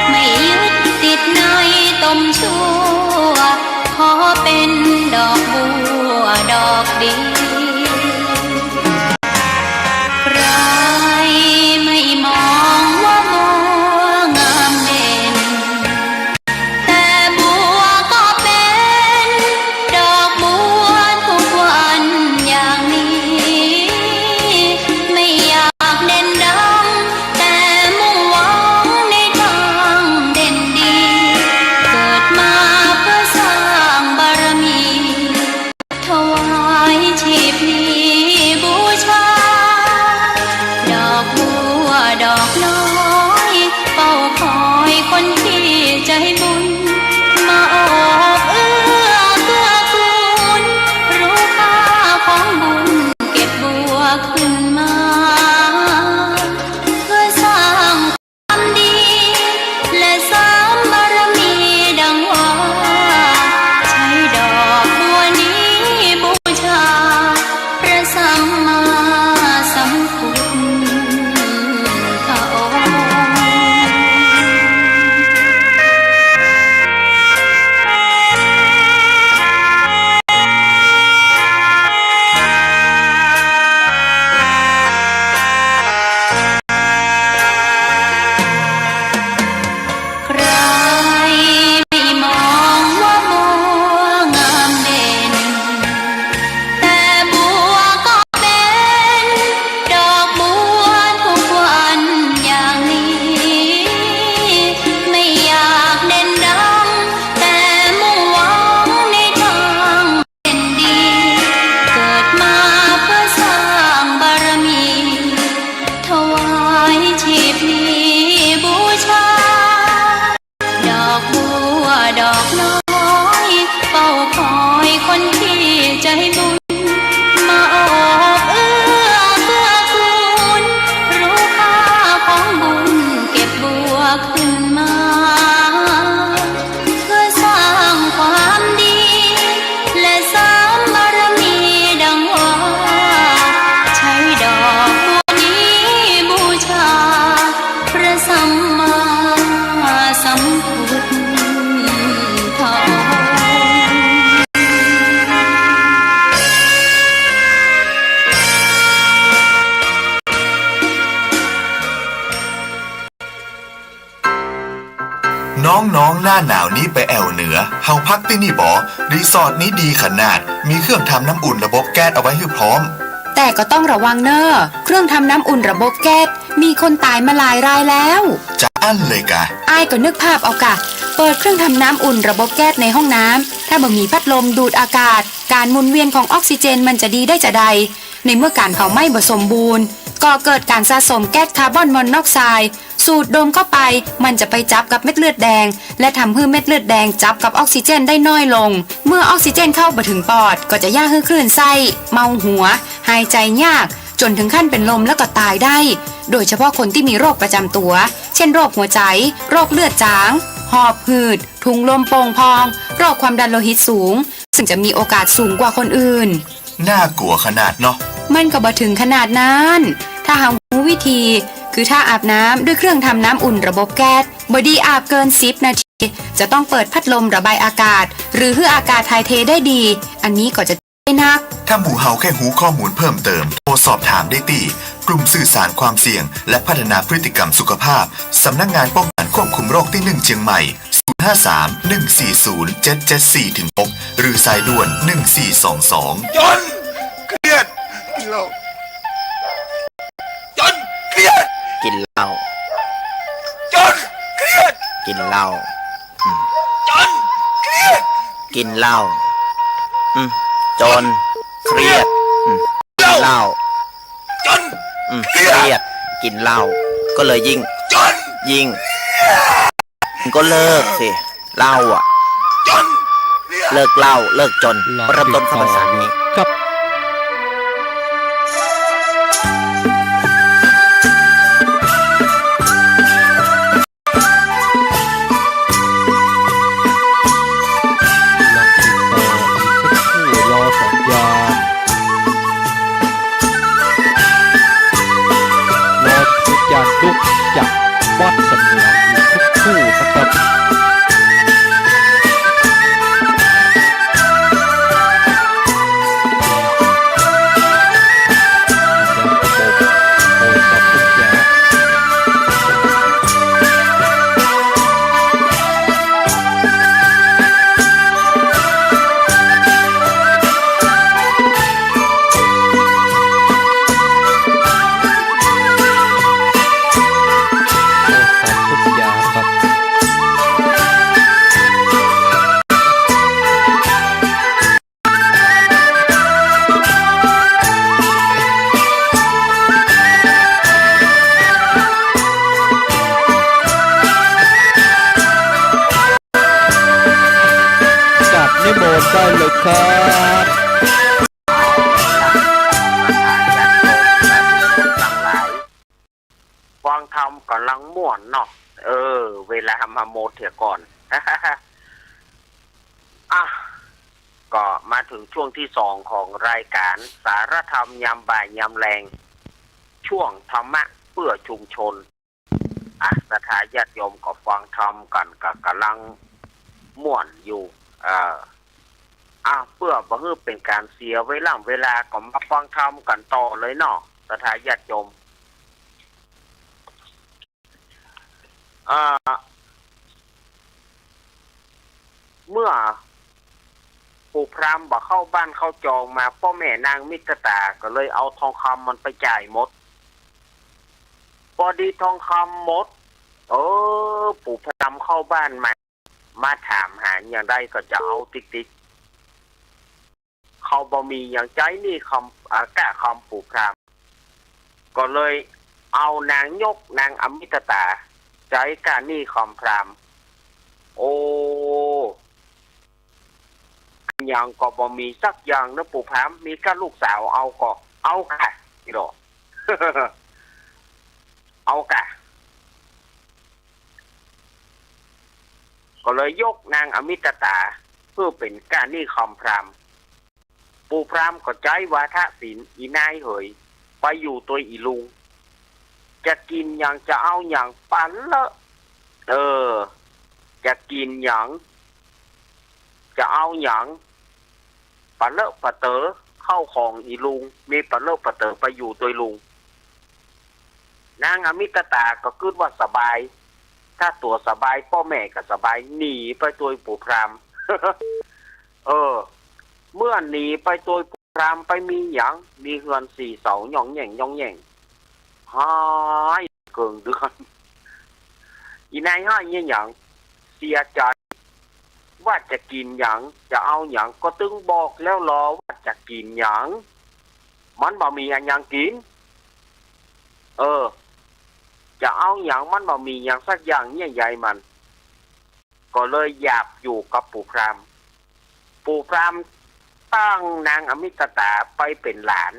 ไม่ยึดติดในตมชั่วขอเป็นดอกบัวดอกดีใครไม่มองว่าบัวงามเด่นแต่บัวก็เป็นดอกบัวทุกวันอย่างนี้ไม่อยากเด่นดังแต่มุ่งหวังในทางเด่นดีเกิดมาเพื่อสร้างบารมีถวายชีพนี้บูชาดอกบัวดอกน้อยเฝ้าคอยคนที่ใจบุญมาโอบเอื้อเกื้อกูลรู้ค่าของบุญเก็บบัวขึ้นมาเพื่อสร้างความดีและสร้างบารมีดังว่าใช้ดอกบัวนี้บูชาพระสัมมาสัมพุทธองค์ ใครไม่มองว่าบัวงามเด่นแต่บัวก็เป็นดอกบัวทุกวันอย่างนี้ไม่อยากเด่นดังแต่มุ่งหวังในทางเป็นดีเกิดมาเพื่อสร้างบารมีถวายชีพนี้บูชาดอกบัวดอกน้อยเฝ้าคอยคนที่ใจบุญมาโอบเอื้อเกื้อกูลรู้ค่าของบุญเก็บบัวขึ้นมาเพื่อสร้างความดีและสร้างบารมีดังว่าใช้ดอกบัวนี้บูชาพระสัมมาสัมพุทธองค์ น้องๆหน้าหนาวนี้ไปแอวเหนือเฮาพักที่นี่บ่รีสอร์ทนี้ดีขนาดมีเครื่องทำน้ำอุ่นระบบแก๊สเอาไว้ให้พร้อม แต่ก็ต้องระวังเนอะเครื่องทำน้ำอุ่นระบบแก๊สมีคนตายมาหลายรายแล้ว จะอั้นเลยกะ อ้ายก็นึกภาพเอากะเปิดเครื่องทำน้ำอุ่นระบบแก๊สในห้องน้ำถ้าบ่มีพัดลมดูดอากาศ การหมุนเวียนของออกซิเจนมันจะดีได้จะใด ในเมื่อการเผาไหม้บ่สมบูรณ์ก็เกิดการสะสมแก๊สคาร์บอนมอนอกไซด์สูดดมเข้าไปมันจะไปจับกับเม็ดเลือดแดงและทำให้เม็ดเลือดแดงจับกับออกซิเจนได้น้อยลงเมื่อออกซิเจนเข้าไปถึงปอดก็จะย่าให้คลื่นไส้เมาหัวหายใจยากจนถึงขั้นเป็นลมแล้วก็ตายได้โดยเฉพาะคนที่มีโรคประจำตัวเช่นโรคหัวใจโรคเลือดจางหอบหืดถุงลมโป่งพองโรคความดันโลหิตสูงซึ่งจะมีโอกาสสูงกว่าคนอื่นน่ากลัวขนาดเนาะมันก็บ่ถึงขนาดนั้นถ้าหารู้วิธีคือถ้าอาบน้ำด้วยเครื่องทำน้ำอุ่นระบบแก๊สบอดี้อาบเกิน10 นาทีจะต้องเปิดพัดลมระบายอากาศหรือให้อากาศถ่ายเทได้ดีอันนี้ก็จะได้นักถ้าหมู่เฮาแค่หูข้อมูลเพิ่มเติมโทรสอบถามได้ที่กลุ่มสื่อสารความเสี่ยงและพัฒนาพฤติกรรมสุขภาพสำนักงานป้องกันควบคุมโรคที่1เชียงใหม่053-140-774-6หรือสายด่วน1422จนเครียดกินเหล้าจนเครียดกินเหล้าจนเครียดกินเหล้าจนเครียดกินเหล้าจนเครียดกินเหล้าจนเครียดกินเหล้าก็เลยยิ่งก็เลิกสิเหล้าอ่ะจนเลิกเหล้าเลิกจนเริ่มต้นคำภาษานี้ครับลุกจากวัดเสมือนอีกสักครู่นะครับได้เลยครับฟังทำกำลังม่วนเนาะเวลามาโมดเถียก่อน ก็มาถึงช่วงที่2ของรายการสารธรรมยามบ่ายยามแรงช่วงธรรมะเพื่อชุมชนสถาญาติโยมก็ฟังธรรมกันกับกำลังม่วนอยู่เพื่อบ่ให้เป็นการเสียเวลาก็มาฟังธรรมกันต่อเลยเนาะสถาญาติโยมเมื่อปู่พราหมณ์บ่เข้าบ้านเข้าจองมาพ่อแม่นางมิตรตาก็เลยเอาทองคำมันไปจ่ายหมดพอดีทองคำหมดปู่พราหมณ์เข้าบ้านมาถามหาอย่างใดก็จะเอาติ๊กเขาบ่มีอย่างใจนี่แก้คำปู่พราหมณ์ก็เลยเอานางยกนางอมิตตาใจการนี่คำพราหมณ์อย่างก็บ่มีสักอย่างนะปู่พราหมณ์มีแค่ลูกสาวเอาค่ะนี่หรอ เอาค่ะก็เลยยกนางอมิตตาเพื่อเป็นการนี่คำพราหมณ์ปู่พราหมณ์ก็ใจวาทศิลป์อีนายเหยไปอยู่ตัวอีลุงจะกินอย่างจะเอาอย่างปันละจะกินอย่างจะเอาอย่างปันละปะเต๋อเข้าของอีลุงมีปันละปะเต๋อไปอยู่ตัวลุงนางอมิตตาก็คิดว่าสบายถ้าตัวสบายพ่อแม่ก็สบายหนีไปตัวปู่พราหมณ์ เมื่อหนีไปตัวปู่พราหมณ์ไปมีอย่างมีเฮือน4 เสาหย่องแย่งหายเกินเดือนอีนายห้อยอย่างเสียใจว่าจะกินอย่างจะเอาอย่างก็ตึงบอกแล้วรอว่าจะกินอย่าง มันบ่มีอันยังกินจะเอาอย่างมันบ่มีอย่างสักอย่างเนี่ยใหญ่มัน ก็เลยอยากอยู่กับปู่พรามปู่พรามตั้งนางอมิตตาไปเป็นหลาน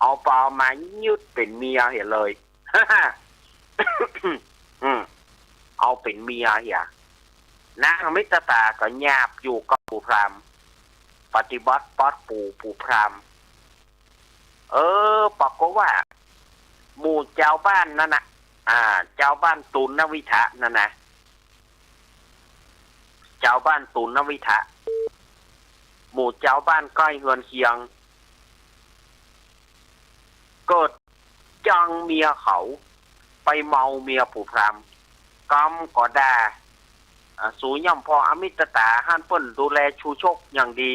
เอาเปล่ามายึดเป็นเมียเห็นเลย เอาเป็นเมียเหี้ยนางอมิตตาก็หยาบอยู่กับปู่พรามปฏิบัติปัดปู่พรามปรากฏว่าหมู่เจ้าบ้านนั่นน่ะเจ้าบ้านตุลนวิทะนั่นนะเจ้าบ้านตุลนวิทะหมู่เจ้าบ้านใกล้เฮือนเคียงเกิดจังเมียเขาไปเมาเมียปู่พรามกำก็ด่าสูย่อมพออมิตตาห้านเปิ้นดูแลชูชกอย่างดี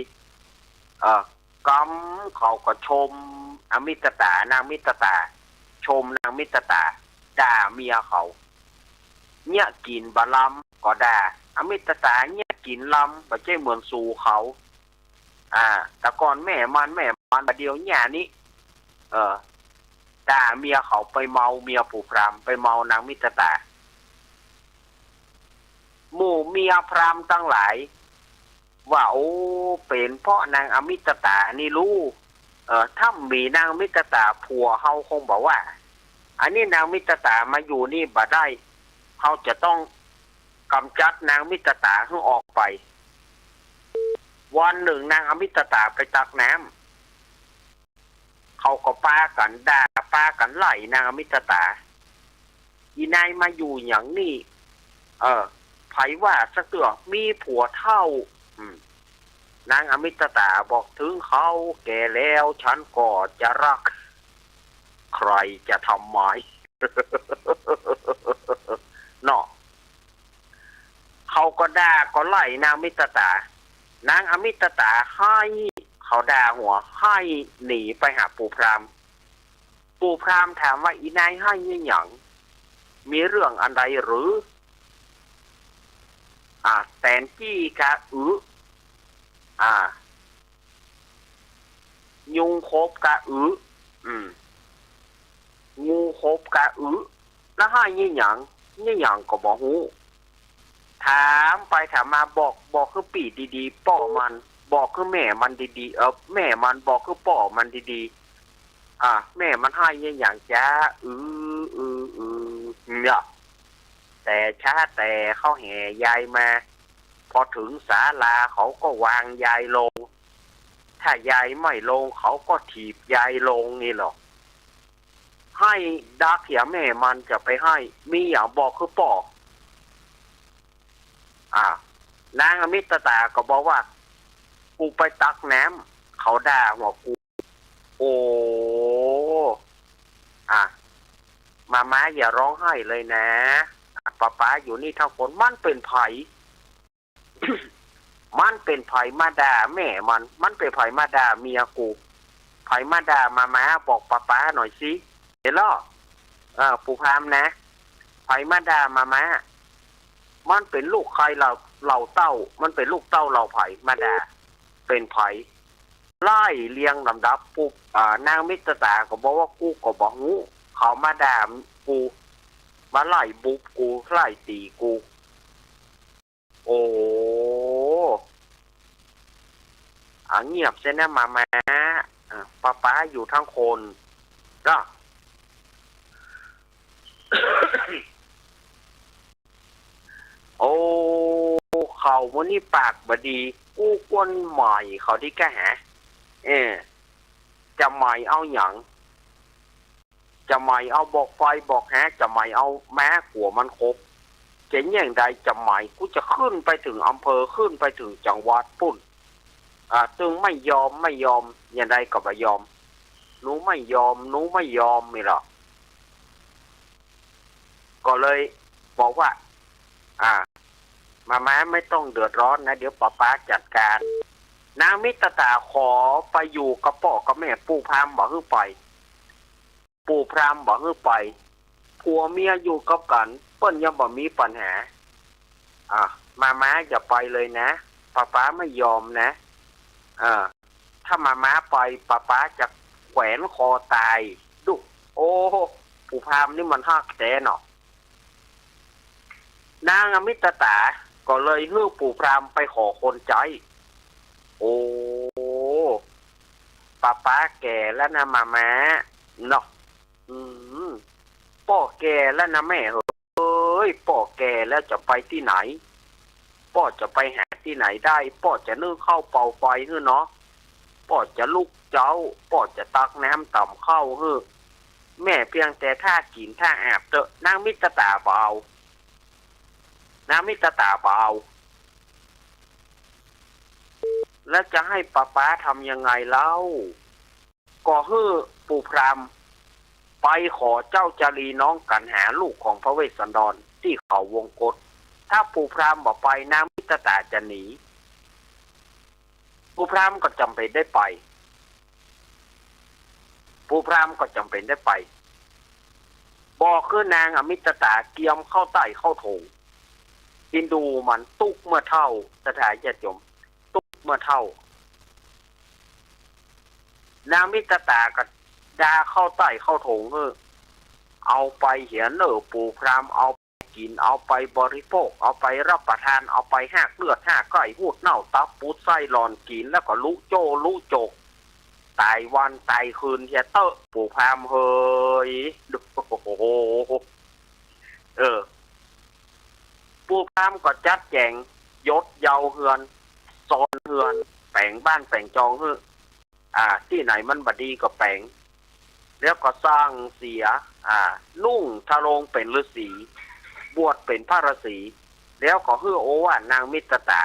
กำเขาก็ชมอมิตตานางมิตตาชมนางมิตตาด่าเมียเขาเนี่ยกินบะลำก็ด่าอมิตตาเนี่ยกินลำบ่ใช่เหมือนสู่เขาแต่ก่อนแม่มันประเดี๋ยวเนี่ยนี้ด่าเมียเขาไปเมาเมียปู่พรามไปเมานางมิตตาหมู่เมียพรามทั้งหลายว่าโอ้เป็นเพราะนางอมิตตานี่รู้ถ้ามีนางมิตตาผัวเฮาคงบอกว่าอันนี้นางมิตตามาอยู่นี่บ่ได้เฮาจะต้องกำจัดนางมิตตาให้ออกไปวันหนึ่งนางอมิตตาไปตักน้ำเขาก็ป้ากันด่าป้ากันไล่นางอมิตตาอีนายมาอยู่อย่างนี้ไผว่าสักเตือมีผัวเท่านางอมิตตาบอกถึงเขาแก่แล้วฉันก็จะรักใครจะทำไม เนาะเขาก็ด่าก็ไล่นางมิตตานางอมิตตาให้เขาด่าหัวให้หนีไปหาปู่พรามปู่พรามถามว่าอีนายให้ยี่หยังมีเรื่องอะไรหรือแตนจี้กะยุงคบกะงูคบกะแล้วให้ยี่หยังก็บอกหูถามไปถามมาบอกคือปีดีๆป่อมันบอกคือแม่มันดีๆแม่มันบอกคือป่อมันดีๆแม่มันให้ยี่หยังจ้าเนี่ยแต่ช้าแต่เขาแห่ยายมาพอถึงศาลาเขาก็วางยายลงถ้ายายไม่ลงเขาก็ถีบยายลงนี่หรอกให้ดักเหียแม่มันจะไปให้มีอย่างบอกคือป่อนางอมิตตาก็บอกว่ากูไปตักน้ำเขาด่าหัวกูโอ้มาอย่าร้องไห้เลยนะป้าอยู่นี่ทั้งคนมันเป็นไผ มันเป็นไผมาด่าแม่มันเป็นไผมาด่าเมียกูไผมาด่ามาบอกป้าหน่อยสิเดี๋ยวล่อปู่พรามนะไผมาด่ามามันเป็นลูกใครเราเต้ามันเป็นลูกเต้าเราไผมาด่าเป็นไผไล่เลียงลำดับปุ๊บนางมิตรตาก็บอกว่ากูก็บอกหูเขามาด่ากูมาไล่บุบกูไล่ตีกูโอ้เงียบเส้นนะมาป้าอยู่ทั้งคนก็ โอ้เขาวันนี้ปากบดีกูกวนใหม่เขาที่แกหาจะใหม่เอาหยังจะใหม่เอาบอกไฟบอกแฮจะใหม่เอาแม้หัวมันครบเจ๋งอย่างใดจะใหม่กูจะขึ้นไปถึงอำเภอขึ้นไปถึงจังหวัดปุ่นตึงไม่ยอมอย่างใดก็ไม่ยอมหนูไม่ยอมไม่หรอกก็เลยบอกว่ามาไม่ต้องเดือดร้อนนะเดี๋ยวป้าจัดการนางมิตรตาขอไปอยู่กับพ่อกับแม่ปู่พรามบอกให้ไปปู่พรามบอกให้ไปผัวเมียอยู่กับกันเปิ้นยังบ่มีปัญหามาอย่าไปเลยนะป้าไม่ยอมนะถ้ามาไปป้าจะ แขวนคอตายดุโอ้ปู่พราหมณ์นี่มันฮักแท้เนาะนางอมิตตาก็เลยฮื้อปู่พราหมณ์ไปขอคนใจโอ้ป้าแก่แล้วนะมาม้าเนาะพ่อแก่แล้วนะแม่เฮ้ยพ่อแก่แล้วจะไปที่ไหนพ่อจะไปหาที่ไหนได้พ่อจะนึ่งข้าวเป่าไฟฮื้อเนาะพ่อจะลุกเจ้าพ่อจะตักน้ำต่ำเข้าฮื้อแม่เพียงแต่ท่ากินท่าอาบเตอะนางมิตรตาเบานางมิตรตาเบาแล้วจะให้ป้าทำยังไงเล่าก็ฮื้อปู่พราหมณ์ไปขอเจ้าจารีน้องกันหาลูกของพระเวสสันดรที่เขาวงกฏถ้าปู่พราหมณ์บอกไปนางมิตรตาจะหนีปู่พราหมณ์ก็จำเป็นได้ไปปู่พราหมณ์ก็จำเป็นได้ไปบอกคือนางอมิตรตาเกียมเข้าใต้เข้าโถงอินดูมันตุกเมื่อเท่าสถานญาติโยมตุกเมื่อเท่านางมิตรตาก็ดาเข้าใต้เข้าโถงเอาไปเหียนปู่พราหมณ์เอาไปกินเอาไปบริโภคเอาไปรับประทานเอาไปหักเลือดหักไก่หูดเน่าตับปูดไส้หลอนกินแล้วก็ลุโจลุโจกตายวันตายคืนเฮียเตอปู่พราหมณ์เฮยดูโอ้โหปู่พราหมณ์ก็จัดแจงยศเยาเฮือนซอนเฮือนแปลงบ้านแปลงจองที่ไหนมันบดีก็แปลงแล้วก็สร้างเสียนุ่งทะลงเป็นฤาษีบวชเป็นพระฤาษีแล้วก็ฮื้อโอว่านางมิตรตา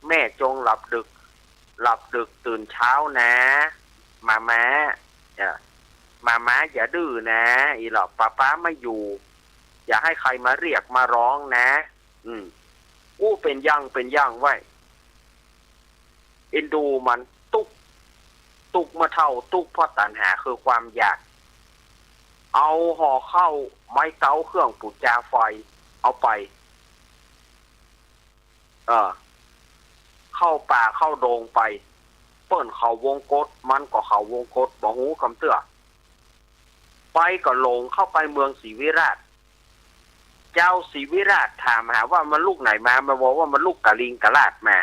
แม่จงหลับดึกตื่นเช้านะมาม้าอย่าดื้อนะอีหลอกป้าไม่อยู่อย่าให้ใครมาเรียกมาร้องนะอู้เป็นย่างไว้เอ็นดูมันตุกมาเท่าตุกเพราะตัณหาคือความอยากเอาห่อเข้าไม้เก้าเครื่องปุจจาไฟเอาไปเข้าป่าเข้าโดงไปเปิ้นเขาวงกฏมันก็เขาวงกฏบ่ฮู้คำเตื้อไปก็ลงเข้าไปเมืองศรีวิราชเจ้าศรีวิราชถามหาว่ามันลูกไหนมาบอกว่ามันลูกกะลิงกะลาดมา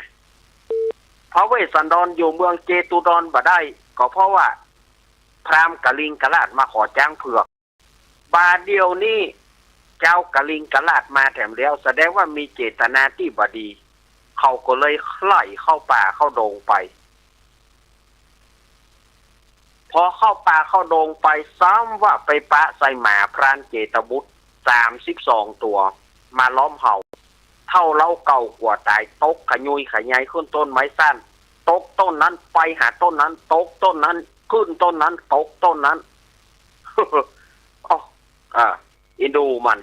พระเวสสันดรอยู่เมืองเจตุดรบ่ได้ก็เพราะว่าพราหมณ์กะลิงกะลาดมาขอจ้างเผือกบาเดียวนี้เจ้ากะลิงกะลาดมาแถมแล้วแสดงว่ามีเจตนาที่บ่ดีเขาก็เลยไล่เข้าป่าเข้าโดงไปพอเข้าป่าเข้าโดงไปซ้ำว่าไปปะใส่หมาพรานเจตบุตร32 ตัวมาล้อมเห่าเท่าเล่าเก่ากว่าตายตกขยุยขยายขึ้นต้นไม้สั้นตกต้นนั้นไปหาต้นนั้นตกต้นนั้นขึ้นต้นนั้นตกต้นนั้นอินดูมัน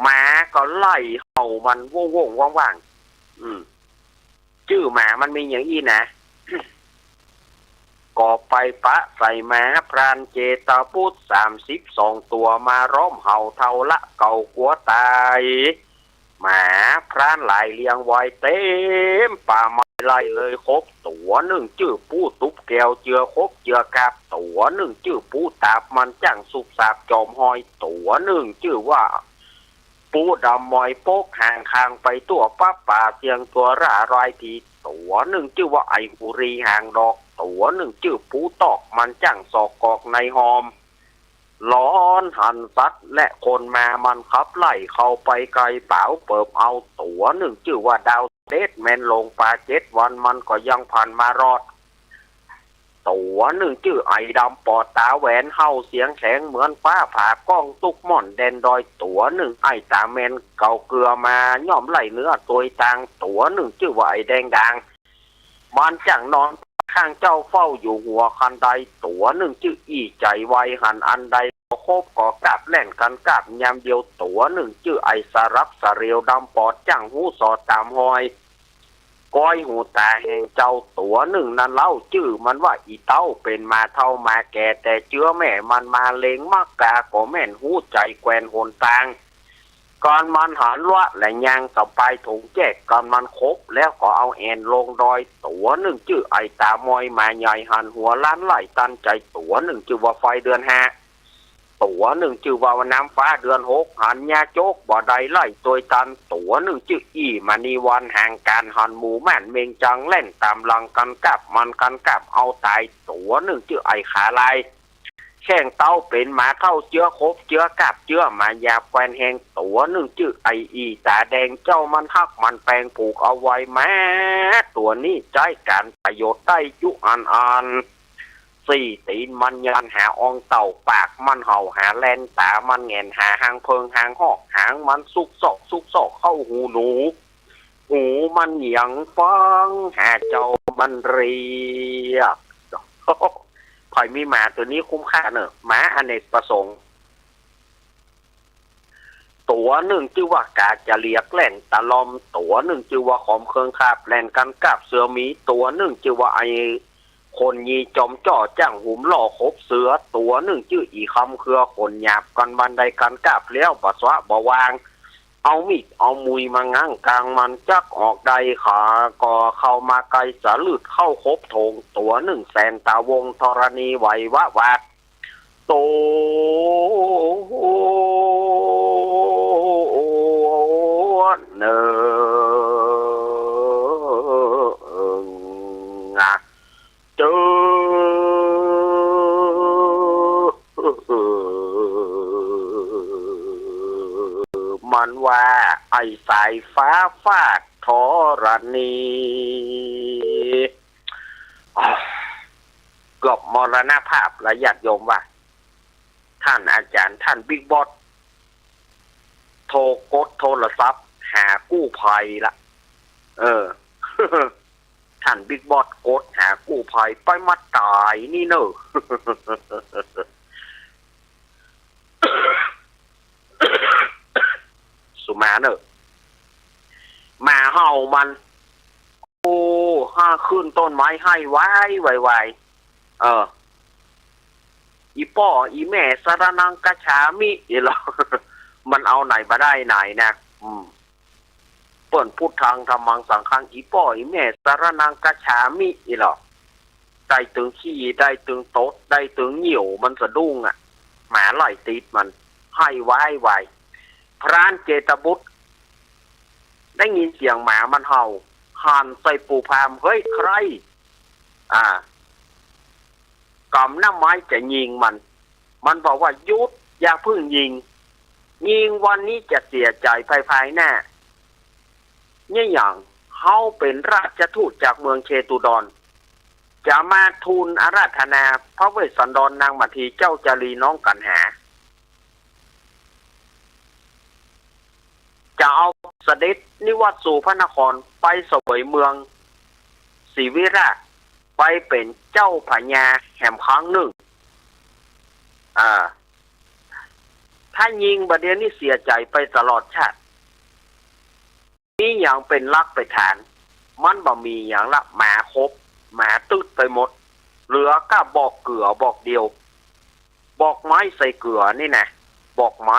หมาก็ไล่เห่ามันว่งว่างชื่อหมามันมีอย่างอี้นะก็ไปปะใส่หมาพรานเจตบุตร32 ตัวมาร้อมเห่าเท่าละเก่ากลัวตายหมาพรานหลายเลี้ยงไว้เต็มป่าไม้ไล่เลยครบตัวหนึ่งชื่อปูตุ๊บแก้วเจือครบเจือกาบตัวหนึ่งชื่อปูตาบมันจังสุบสาบจอมหอยตัวหนึ่งชื่อว่าปูดำมอยโป๊กห่างคางไปตัวป้าป่าเสียงตัวร่ารอยทีตัวหนึ่งชื่อว่าไออุรีห่างดอกตัวหนึ่งชื่อปูตอกมันจังศอกกอกในหอมร้อนหันซัดและคนมามันขับไล่เข้าไปไกลเป๋าเปิบเอาตัวหนึ่งชื่อว่าดาวเด็ดแมนลงป่า7 วันมันก็ยังผ่านมารอดตัวหนึ่งชื่อไอดำปอดตาแหวนเฮาเสียงแข็งเหมือนฟ้าผ่ากล้องตุกม่อนแดนดอยตัวหนึ่งไอตาแมนเก่าเกลือมาย่อมไหลเนื้อตัวต่างตัวหนึ่งชื่อว่าไอแดงดังมันจังนอนข้างเจ้าเฝ้าอยู่หัวคันใดตัวหนึ่งชื่ออีใจไวหันอันใดก็โคบก็กลับแล่นกันกลับยามเดียวตัวหนึ่งชื่อไอสารับสาเรียวดำปอดจังหูสอดตามหอยก้อยหูตาแห่งเจ้าตัวหนึ่งนั้นเล่าชื่อมันว่าอีเต้าเป็นมาเท่ามาแก่แต่เชื้อแม่มันมาเลงมากกาก็แม่นหูใจแกวนหนตาง ก่อนมันหันละและยางต่อไปถุงแจกก่อนมันครบแล้วก็เอาแอนลงดอยตัวหนึ่งชื่อไอตามอยมาใหญ่หันหัวล้านไหลตันใจตัวหนึ่งชื่อว่าไฟเดือนห้าตัวหนึ่งชื่อว่าน้ำฟ้าเดือนหกหันยาโจกบ่อใดไล่ตัวตันตัวหนึ่งชื่ออีมานีวันห่างการหันหมูแม่นเมงจังเล่นตามลังกันกับมันกันกับเอาตายตัวหนึ่งชื่อไอขาลายแข่งเต้าเป็นหมาเข้าเจื้อครบเจื้อกับเจื้อมายาแควนแหงตัวหนึ่งชื่อไออีตาแดงเจ้ามันหักมันแปลงผูกเอาไว้แม้ตัวนี้ใจการประโยชน์ได้ยุอันสี่ตีนมันยันหาอองเต่าปากมันเห่าหาแลนตามันแงนหาหางเพิงหางหอกหางมันสุกซอกเข้าหูหนูหูมันเหยียงฟังหาเจ้ามันเรียกคอยมีหมาตัวนี้คุ้มค่าเนอะหมาอเนกประสงค์ตัวหนึ่งชื่อว่ากาจะเลียกแล่นตะลอมตัวหนึ่งชื่อว่าขอมเครื่องคาบแล่นกันกับเสือหมีตัวหนึ่งชื่อว่าไอคนยีจอมจ่อจ้างหุมหล่อคบเสือตัวหนึ่งชื่ออีคำเครือคนหยาบกันบันไดกันกับเลี้ยวปัสสาวะบ่วางเอามีดเอามุยมาง้างกลางมันจักออกใดขาก็เข้ามาไกลสะลืดเข้าคบโถงตัวหนึ่งแสนตาวงธรณีไหววะวาดโตเนงะเจอมันว่าไอ้สายฟ้าฟาดธรณีเกือบมรณภาพและญาติโยมว่าท่านอาจารย์ท่านบิ๊กบอสโทรกดโทรศัพท์หากู้ภัยละท่านบิ๊กบอสกดหากู้ภัยไปมาตายนี่เนอะสุมาเนอะหมาเห่ามันโอ้ห้าขึ้นต้นไม้ให้ไว้อีป่ออีแม่สารนังกะฉามิอีหรอมันเอาไหนมาได้ไหนนะเปิ่นพูดทางธรรมังสังฆังอีป่ออีแม่สารนังกะฉามิอีหรอได้ตึงขี้ได้ตึงโต๊ดได้ตึงเหนียวมันสะดุ้งอ่ะหมาไหลติดมันให้ไว้พรานเจตบุตรได้ยินเสียงหมามันเห่าหันใส่ปูพามเฮ้ยใครกำหน้าไม้จะยิงมันบอกว่ายุดอย่าเพิ่งยิงวันนี้จะเสียใจภายหน้าเนี่ยอย่างเขาเป็นราชทูตจากเมืองเชตุดรจะมาทูลอาราธนาพระเวสสันดรนางมัททีเจ้าจารีน้องกันหาจะเอาเสด็จนิวัตสู่พระนครไปเสวยเมืองศรีวิราชไปเป็นเจ้าพญาแห่งครั้งหนึ่งถ้ายิงประเดี๋ยวนี้เสียใจไปตลอดชาตินี่อย่างเป็นลักไปฐานมันบ่มีอย่างละหมาครบหมาตึดไปหมดเหลือก็บอกเกลือบอกเดียวบอกไม้ใส่เกลือนี่นะบอกไม้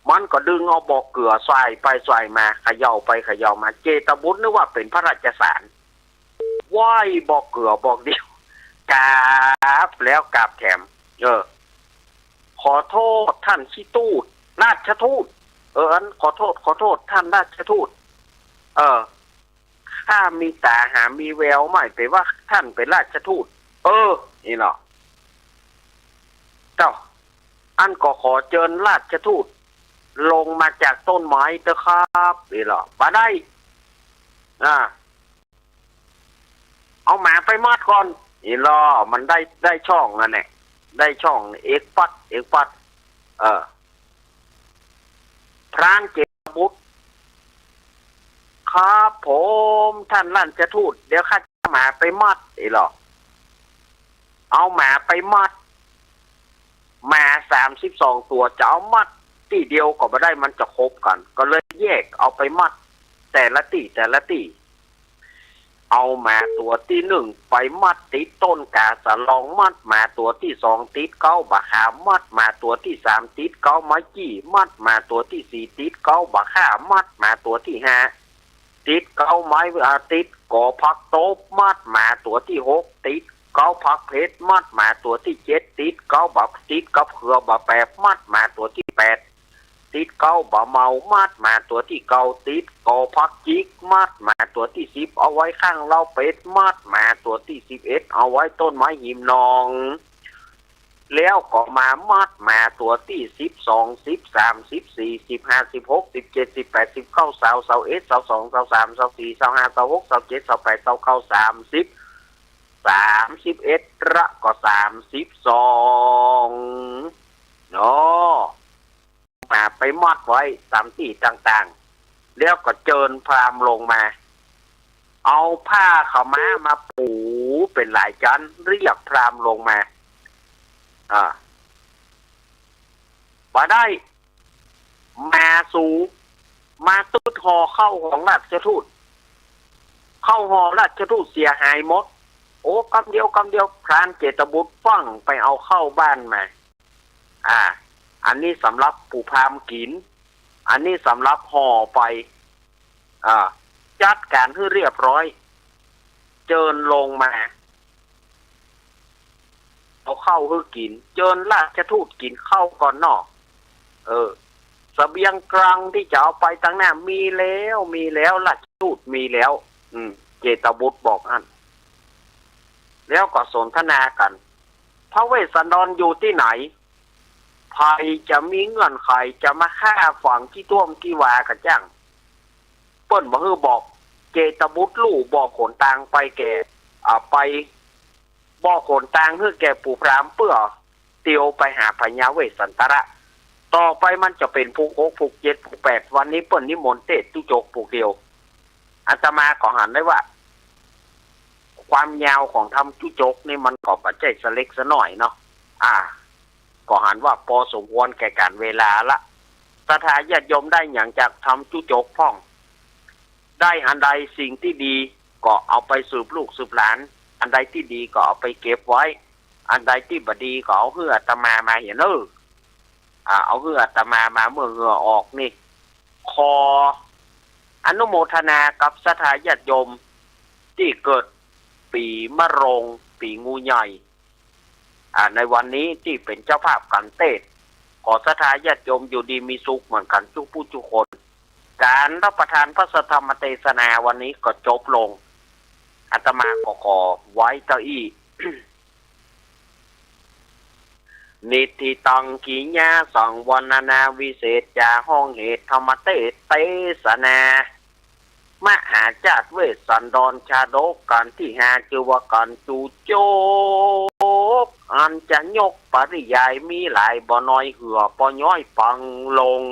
มันก็ดึงเอาบอกเกลือใส่ไปใส่มาเขย่าไปเขย่ามาเจตบุตรนึกว่าเป็นพระราชสารว่ายบอกเกลือบอกเดียวกราบแล้วกราบแถมขอโทษท่านชิตูดราชทูตขอโทษท่านราชทูตข้ามีตาหามีแววไม่ไปว่าท่านเป็นราชทูตนี่เนาะเจ้าอันก็ขอเชิญราชทูตลงมาจากต้นไม้เถอะครับนี่เนาะมาได้เอาหมาไปมัดก่อนนี่รอมันได้ช่องนั่นแหละได้ช่องเอกปัดพรานเจตบุตรครับผมท่านราชทูตเดี๋ยวข้าจะหมาไปมัดนี่หรอเอาหมาไปมัดหมา32 ตัวจะเอามัดตีเดียวก็ไม่ได้มันจะครบกันก็เลยแยกเอาไปมัดแต่ละตี เอาหมาตัวที่หนึ่งไปมัดติดต้นกาสะลองมัดหมาตัวที่สองติดเก้าบะขามมัดหมาตัวที่สามติดเก้าไม้จี้มัดหมาตัวที่สี่ติดเก้าบะข้ามัดหมาตัวที่ห้าติดเก้าไม้ติดก่อพักโต๊บมัดหมาตัวที่หกติดเก้าพักเพชรมัดหมาตัวที่เจ็ดติดเก้าบะติดกับเขือบะแปบมัดหมาตัวที่แปดติดเก้าบะเมามัดหมาตัวที่เก้าติดก่อพักจิกมัดหมาตัวที่สิบเอาไว้ข้างเล้าเป็ดมัดหมาตัวที่11เอาไว้ต้นไม้หิมนองแล้วก็มามัดหมาตัวที่12 13 14 15 16 17 18 19 20 21 22 23 24 25 26 27 28 29 30 31ละก็32เนาะมาไปมัดไว้ตามที่ต่างๆแล้วก็เจิญพรามลงมาเอาผ้าขาวม้ามาปูเป็นหลายชั้นเรียกพรามลงมามาได้มาสู่มาตุดหอเข้าของราชทูตเข้าหอราชทูตเสียหายหมดโอ้กำเดียวพรานเจตบุตรฟั่งไปเอาเข้าบ้านมาอันนี้สำหรับผู้พรามกินอันนี้สำหรับห่อไปจัดการให้เรียบร้อยเจิญลงมาเอาเข้าให้กินเจิญราชทูตกินเข้าก่อนนอกเสบียงกลางที่จะเอาไปตั้งหน้ามีแล้วราชทูตมีแล้วเจตบุตรบอกอันแล้วก็สนทนากันพระเวสสันดรอยู่ที่ไหนใครจะมีเงื่อนไขจะมาฆ่าฝังที่ต้วมที่วากระจ้างเปิ้นบ่ฮือบอกเจตบุตรลู่บอกขนตางไปแก่ไปบอกขนตางเพื่อแก่ปู่พรามเพื่อเตียวไปหาพญาเวสสันตระต่อไปมันจะเป็นผูกอกผูกเจ็ดผูกแปดวันนี้เปิ้นนิมนต์เทศตุจกผูกเดียวอาตมาขอหันได้ว่าความยาวของทำจุจกนี่มันก็ปัจจัยสเล็กสหน่อยเนาะก็หันว่าพอสมควรแก่การเวลาละสถาญาติโยมได้อย่างจากทำจุจกพ่องได้อันใดสิ่งที่ดีก็เอาไปสืบลูกสืบหลานอันใดที่ดีก็เอาไปเก็บไว้อันใดที่บดีก็เอาเพื่ออาตมามาเห็นเอาเพื่ออาตมามาเมื่อเหงื่อออกนี่ขออนุโมทนากับสถาญาติโยมที่เกิดปีมะโรงปีงูใหญ่ในวันนี้ที่เป็นเจ้าภาพกันเทศขอสถาญาติโยมอยู่ดีมีสุขเหมือนกันทุกผู้ทุกคนการรับประทานพระธรรมเทศนาวันนี้ก็จบลงอาตมาขอไว้เก้าอี้ นิติตังกิญาสังวรณนาวิเศษจาห้องเหตุธรรมเทศนามหาจารย์เวสสันดรชาดกกันที่หาชื่อว่ากันจูโจกอันจะยกปริยายมีหลายบ่น้อยเหือปย้อยปังลง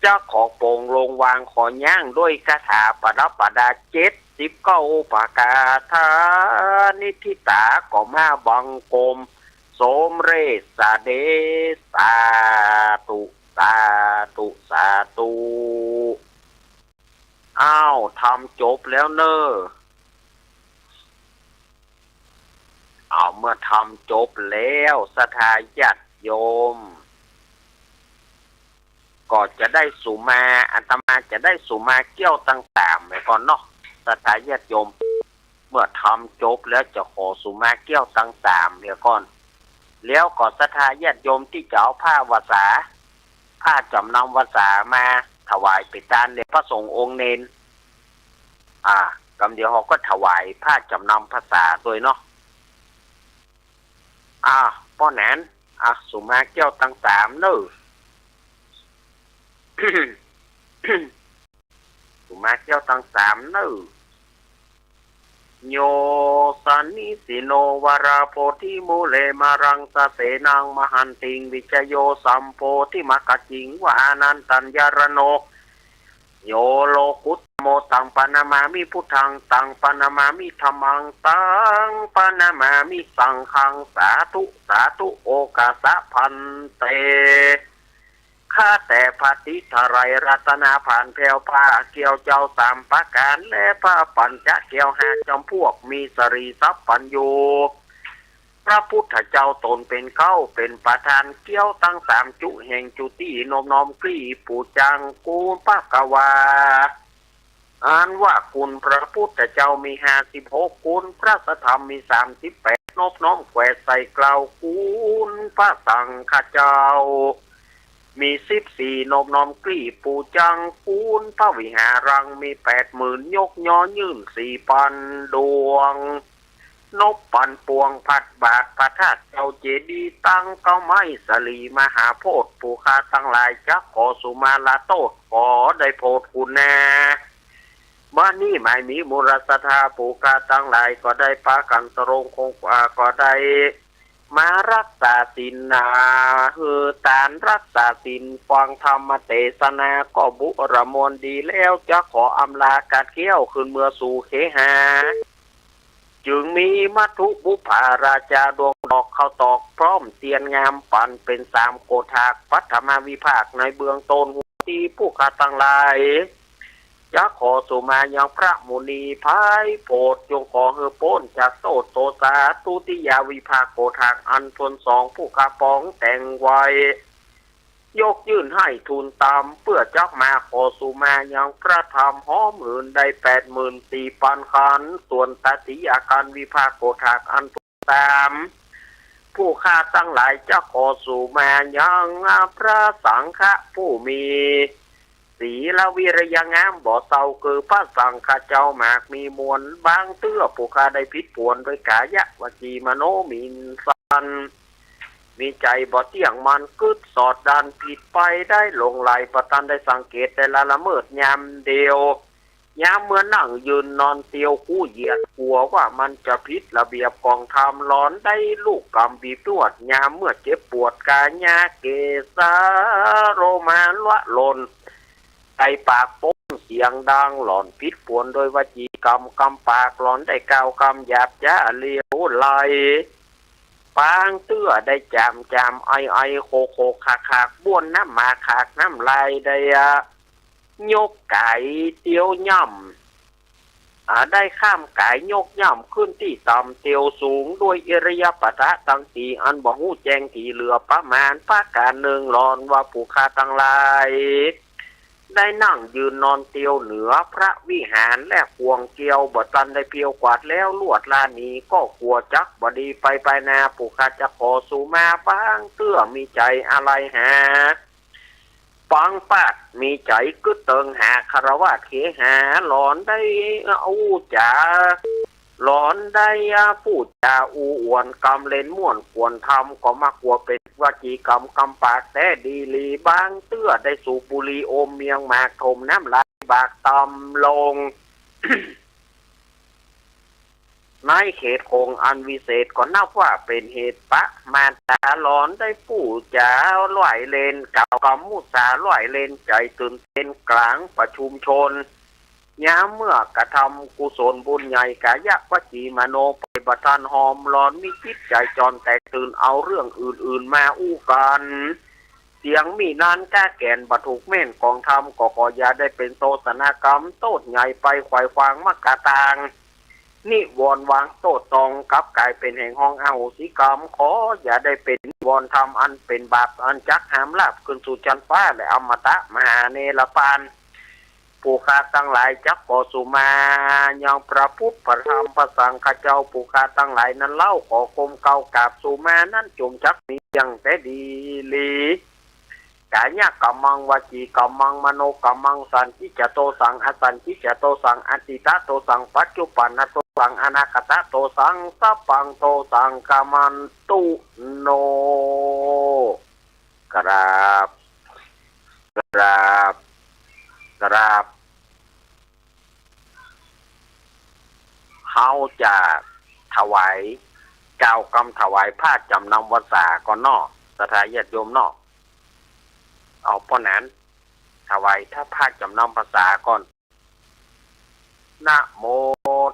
จะขอโปร่งลงวางขอย่างด้วยคาถาประดับประดา79ประกาธานิธิตาก็มาบังกรมสมเรศสาเดสาตุสาตุสาตุอ้าวทำจบแล้วเนอะเมื่อทำจบแล้วสถาญาติโยมก็จะได้สุมาอาตมาจะได้สุมาเกี่ยวต่างๆไปก่อนเนาะสถาญาติโยมเมื่อทำจบแล้วจะขอสุมาเกี่ยวต่างๆเดี๋ยวก่อนแล้วก็สถาญาติโยมที่จะเอาผ้าวาสาผ้าจำนำวาสามาถวายไปตานในพระสงฆ์องค์เนนกำเดียวเขาก็ถวายผ้าจำนำภาษาด้วยเนาะป้อแหนนสุมาเกี่ยวต่างๆเนอะ สุมาเกี่ยวต่างๆเนอะโยสันนิสิโนวราโพธิมูเลมารังสเสนังมหันติงวิจโยสัมโพธิมกจิงวานันตัญญารโนโยโลกุตโมตังปนามามิพุทธังตังปนามามิธัมมังตังปนามามิสังฆังสาธุสาธุโอกาสะพันเต ข้าแต่พระติทไรายรัตนาผ่านแผ่วผ้าเกี่ยวเจ้าสามประการและพระปัญจเกี่ยวหาจอมพวกมีสรีทรัพย์ปัญโยพระพุทธเจ้าตนเป็นเก้าเป็นประธานเกี่ยวตั้งสามจุแห่งจุตินมน้อมกรีปูจังกูปะกวาอ่านว่าคุณพระพุทธเจ้ามี56คุณพระธรรมมี38นบน้อมแขวใส่กล่าวคุณพระสังฆเจ้ามี14นบน้อมกรีปูจังคุณพระวิหารังมี80,000ยกย้อนยื่น4,000ดวงนบปันปวงพัดบาทพระธาตุเจ้าเจดีย์ตั้งเก้าไม้สลีมหาโพธิ์ปูคาทั้งหลายจักขอสุมาลาโตดขอได้โพธิ์คุณนาบ้านนี้ไม่มีมูลศรัทธาปูคาทั้งหลายก็ได้ปากันตรงคงก็ได้มารักษาศีลนาตานรักษาศีลฟังธรรมเทศนาก็บุรมนดีแล้วจะขออำลาการเกี้ยวขึ้นเมื่อสู่เขหาจึงมีมัทุบุภาราชาดวงดอกเข้าตอกพร้อมเตียนงามปันเป็น3โกธากปัทมาวิภาคในเบื้องต้นหัวตีผู้ขาตั้งหลายจะขอสุมายังพระมุนีพายโพดจงขอเฮอโป้นจากโตโตสาตุติยาวิภาคโกธากอันทน2ผู้ขาปองแต่งไว้ยกยื่นให้ทูลตามเพื่อจักมาขอสุมายังพระธรรมห้อมอื่นได้84,000ขันส่วนตติยาการวิภาคโกธากอันตามผู้ข้าตั้งหลายจะขอสุมายังพระสังฆะผู้มีศีลวิริยงามบ่เศร้าคือพระสังฆเจ้าหมากมีมวลบางเตื้อผู้ข้าได้ผิดปวนโดยกายะวจีมโนมินสันมีใจบ่เที่ยงมันกึดสอดดันผิดไปได้ลงไหลประทันได้สังเกตแต่ละเมิดยามเดียวยามเมื่อนั่งยืนนอนเตียวคู่เหยียดกลัวว่ามันจะผิดระเบียบกองธรรมร้อนได้ลูกกำบีบนวดยามเมื่อเจ็บปวดกายาเกสาโรมานละลนไอปากป้งเสียงดังหลอนผิดปวนโดยวจีกรรมกำปากหลอนได้กล่าวคำหยาบจ้าเลี้ยวไหลปางเตื้อได้จามไอโคขากบ้วนน้ำมาขากน้ำลายได้ยกไก่เตียวย่ำได้ข้ามไก่ยกย่ำขึ้นที่ต่ำเตียวสูงด้วยอิริยาบถตั้งตีอันบ่หูแจงที่เหลือประมาณประการหนึ่งหลอนว่าผู้ข้าตั้งหลายได้นั่งยืนนอนเตียวเหนือพระวิหารและห่วงเกี่ยวบ่ตันได้เพียวกวาดแล้วลวดลานีก็กลัวจักบดีไปนาผู้ข้าจะขอสู่มาบ้างเตื้อมีใจอะไรหาฟังปาดมีใจกึดเติงหาคารวะเขหาหลอนได้จ่าหลอนได้พูดจาอวนกำเล่นม่วนควรทำก็มากลัวเป็นวจีกรรมกำปากแต่ดีลีบางเตื้อได้สูบบุหรี่อมเมียงหมากถมน้ำลายบากตำลง ในเขตคงอันวิเศษก็นับว่าเป็นเหตุปะมาตาหลอนได้ปู่จ๋าลอยเลนเก่ากำมุสาลอยเลนใจตื่นเต้นกลางประชุมชนยามเมื่อกระทำกุศลบุญใหญ่กายะวจีมโนไปบัทันหอมหลอนมีจิตใจจรแตกตื่นเอาเรื่องอื่นๆมาอู้กันเสียงมีนานแก้แก่นบัถูกเม่นกองธรรมก็ขอยาได้เป็นโตสนากรรมโตดใหญ่ไปขวายฟางมักกะตางนิวรณ์วางโตตองกับกลายเป็นแห่งห้องอาโหสิกรรมขออย่าได้เป็นวรธรรมอันเป็นบาปอันจักหามลาบขึ้นสู่จันฟ้าและอมตะมหาเนรปานผู้ข้าตั้งหลายจักขอสุมายังพระพุทธพระธรรมพระสังฆเจ้าผู้ข้าตั้งหลายนั้นเล่าขอคมเก่ากราบสุมานั้นจมจักมียังแต่ดีลีกายะกัมมังวจีกัมมังมโนกัมมังสันติจโตสังอสันติจโตสังอติตะโตสังปัจจุปันนโตสังอนาคตะโตสังสัพพังโตสังกามันตุโนกราบเฮาจะถวายกล่าวคำถวายผ้าจำนำวสาก่อนนอกสถานญาติโยมนอกเอาเพราะนั้นถวายถ้าผ้าจำนำภาษาก่อนนะโม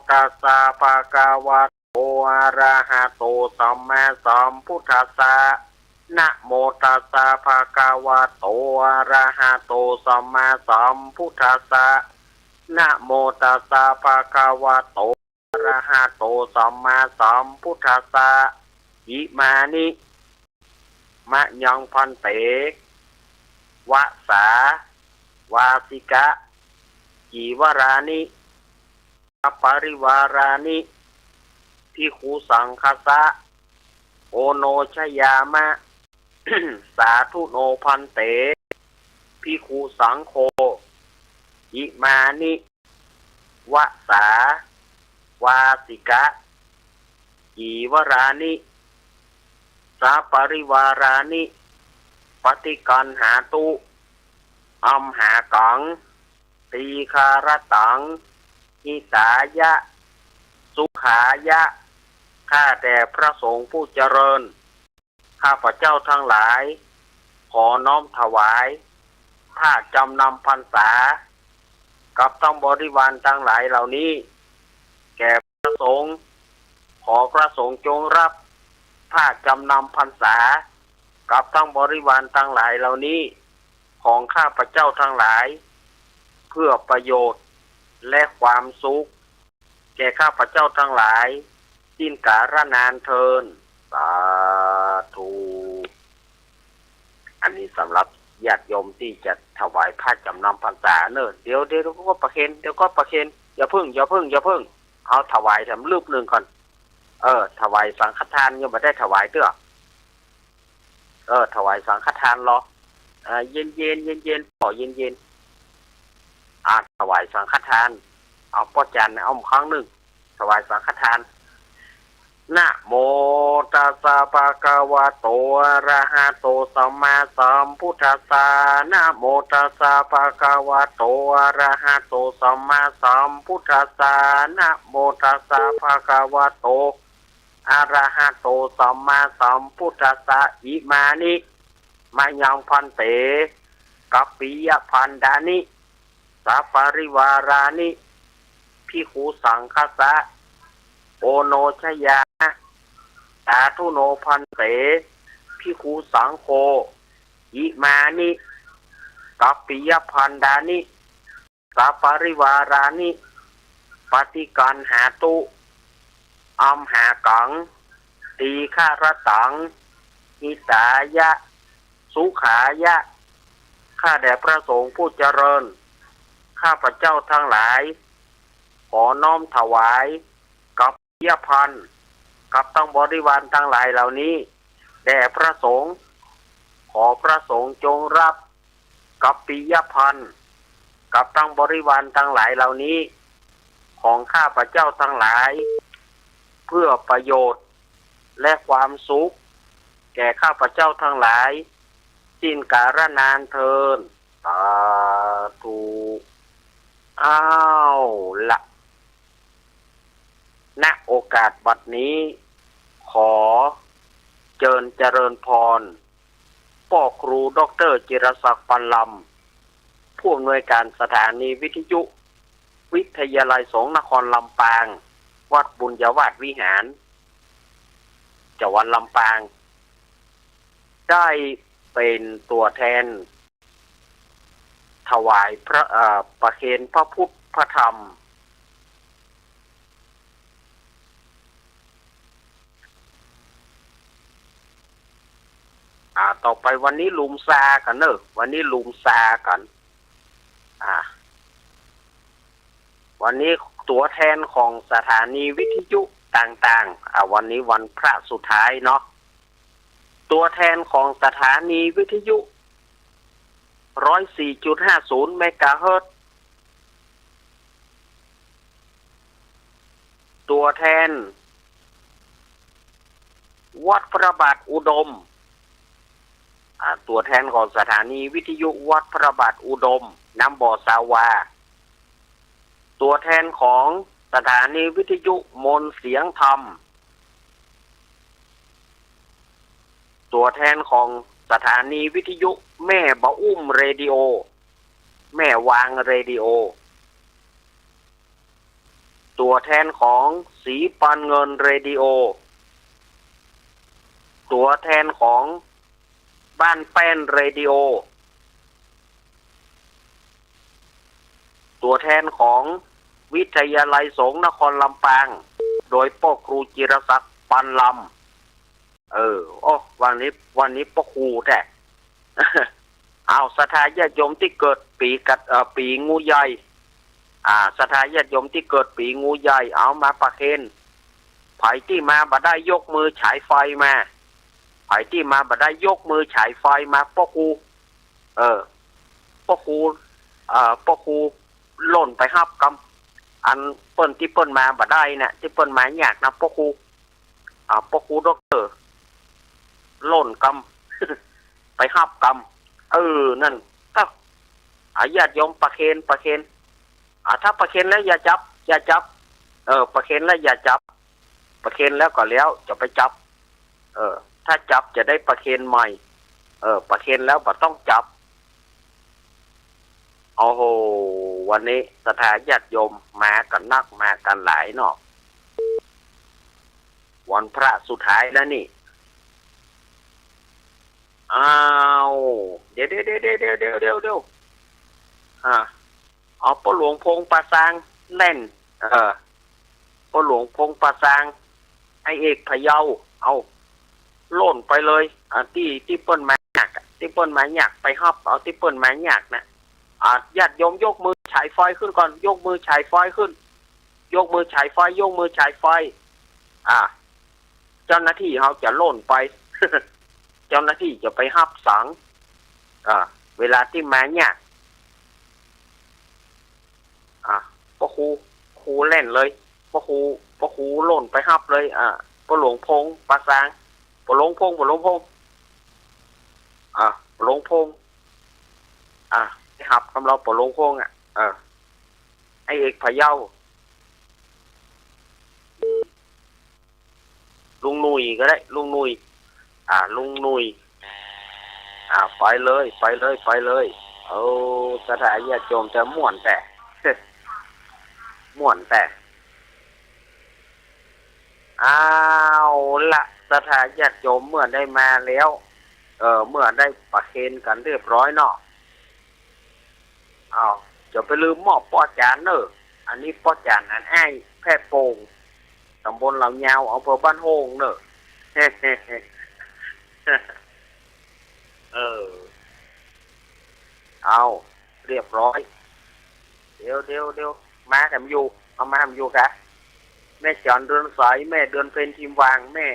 ตัสสะภะคะวะโตอะระหะโตสัมมาสัมพุทธัสสะ นะโมตัสสะภะคะวะโตอะระหะโตสัมมาสัมพุทธัสสะนะโมตัสสะภะคะวะโตอะระหะโตสัมมาสัมพุทธัสสะอิมานิมะยังพันเตวะสาวาสิกะจีวรานิปริวารานิภิกขุสังฆสะโอโนชยามะ สาธุโนพันเตภิกขุสังโฆอิมานิวะสาวาสิกะจีวรานิสาปริวารานิปฏิกันหาตุอัมหากังตีคารตังหิตายะสุขายะข้าแต่พระสงฆ์ผู้เจริญข้าพเจ้าทั้งหลายขอน้อมถวายผ้าจำนำพรรษากับทั้งบริวารทั้งหลายเหล่านี้แก่พระสงฆ์ขอพระสงฆ์จงรับผ้าจำนำพรรษากับทั้งบริวารทั้งหลายเหล่านี้ของข้าพเจ้าทั้งหลายเพื่อประโยชน์และความสุขแก่ข้าพเจ้าทั้งหลายสิ้นกาลนานเทินสาธุอันนี้สำหรับญาติโยมที่จะถวายผ้าจำนำพรรษาเนอะเดี๋ยวก็ประเคนอย่าพึ่งเอาถวายทำรูปหนึ่งก่อนถวายสังฆทานยังไม่ได้ถวายเด้อถวายสังฆทานรอเย็นขอเย็นถวายสังฆทานเอาป้อจันเอาครั้งหนึ่งถวายสังฆทานนะโมตัสสะภะคะวะโตอะระหะโตสัมมาสัมพุทธัสสะนะโมตัสสะภะคะวะโตอะระหะโตสัมมาสัมพุทธัสสะนะโมตัสสะภะคะวะโตอะระหะโตสัมมาสัมพุทธัสสะอิมานิมะยังพันเตกัปปิยพันดานิสัปปะริวารานิภิกขุสังฆสะโอโนชยาสาธุโนพันเตภิกขุสังโฆอิมานิกัปปิยพันดานิสัปปะริวารานิปฏิกันหาตุอัมหากังตีฆารตังหิตายะสุขายะข้าแด่พระสงฆ์ผู้เจริญข้าพเจ้าทั้งหลายขอน้อมถวายกับเยี่ยพันกับตั้งบริวารทั้งหลายเหล่านี้แด่พระสงฆ์ขอพระสงฆ์จงรับกับปิยพันกับตั้งบริวารทั้งหลายเหล่านี้ของข้าพเจ้าทั้งหลายเพื่อประโยชน์และความสุขแก่ข้าพเจ้าทั้งหลายสิ้นกาลนานเทินสาธุอ้าวละณโอกาสบัดนี้ขอเจริญพรพ่อครูดร.จิรศักดิ์ปันลำผู้อำนวยการสถานีวิทยุวิทยาลัยสงฆ์นครลำปางวัดบุญยวาสวิหารจังหวัดลำปางได้เป็นตัวแทนถวายพระประเคนพระพุทธพระธรรมต่อไปวันนี้ลุมซากันเนอะวันนี้ลุมซากันวันนี้ตัวแทนของสถานีวิทยุต่างๆวันนี้วันพระสุดท้ายเนาะตัวแทนของสถานีวิทยุ 104.50 เมกะเฮิรตซ์ตัวแทนวัดพระบาทอุดมตัวแทนของสถานีวิทยุวัดพระบาทอุดมน้ำบ่อสาวาตัวแทนของสถานีวิทยุมนต์เสียงธรรมตัวแทนของสถานีวิทยุแม่บะอุ้มเรดิโอแม่วางเรดิโอตัวแทนของสีปันเงินเรดิโอตัวแทนของ บ้านแป้นเรดิโอตัวแทนของวิทยาลัยสงฆ์นครลำปางโดยพ่อครูจิรศักดิ์ปันลำโอ้วันนี้พ่อครูแท้ เอาศรัทธาญาติโยมที่เกิดปีงูใหญ่ศรัทธาญาติโยมที่เกิดปีงูใหญ่เอามาประเคนไผที่มาบ่ได้ยกมือฉายไฟมาไผที่มาบ่ได้ยกมือฉายไฟมาพ่อครูพ่อครูหล่นไปฮับกำอันเปิ้นที่เปิ้นมาบ่ได้เนี่ยที่เปิ้นมายากนะพ่อครูด็อกเตอร์หล่นกำ ไปฮับกำนั่นก็ญาติโยมประเคนถ้าประเคนแล้วอย่าจับประเคนแล้วอย่าจับประเคนแล้วก็แล้วจะไปจับถ้าจับจะได้ประเคนใหม่ประเคนแล้วบ่ต้องจับโอ้โหวันนี้ศรัทธาญาติโยมมากันนักมากันหลายเนาะวันพระสุดท้ายแล้วนี่อ้าวเดี๋ยวเอาพ่อหลวงพงปาซางเล่นพ่อหลวงพงปาซางไอเอกพะเยาเอาโล่นไปเลยที่เปิ้นมาอยากไปฮับเอาที่เปิ้นมาอยากนะญาติโยมยกมือฉายไฟขึ้นก่อนยกมือฉายไฟขึ้นยกมือฉายไฟเจ้าหน้าที่เขาจะโล่นไป เจ้าหน้าที่จะไปฮับสังเวลาที่มาเนี่ยพ่อครูเล่นเลยพ่อครูโล่นไปฮับเลยพ่อหลวงพงปาซางพ่อหลวงพงไปฮับคำเราพ่อหลวงพงไอเอกพะเยาลุงหนุ่ยก็ได้ลุงหนุ่ยไปเลยสถานญาติโยมจะม่วนแต่ ละสถานญาติโยมเมื่อได้มาแล้วเมื่อได้ประเคนกันเรียบร้อยเนาะจะไปลืมมอบป้อจานเนอะอันนี้ป้อจานนั้นไอ้แพร่โป่งตำบลเหล่ายาวอำเภอบ้านโฮงเนอะ เอาเรียบร้อยเดี๋ยวมาทำอยู่กะแม่จอนเดือนสายแม่เดือนเพนทีมวางแม่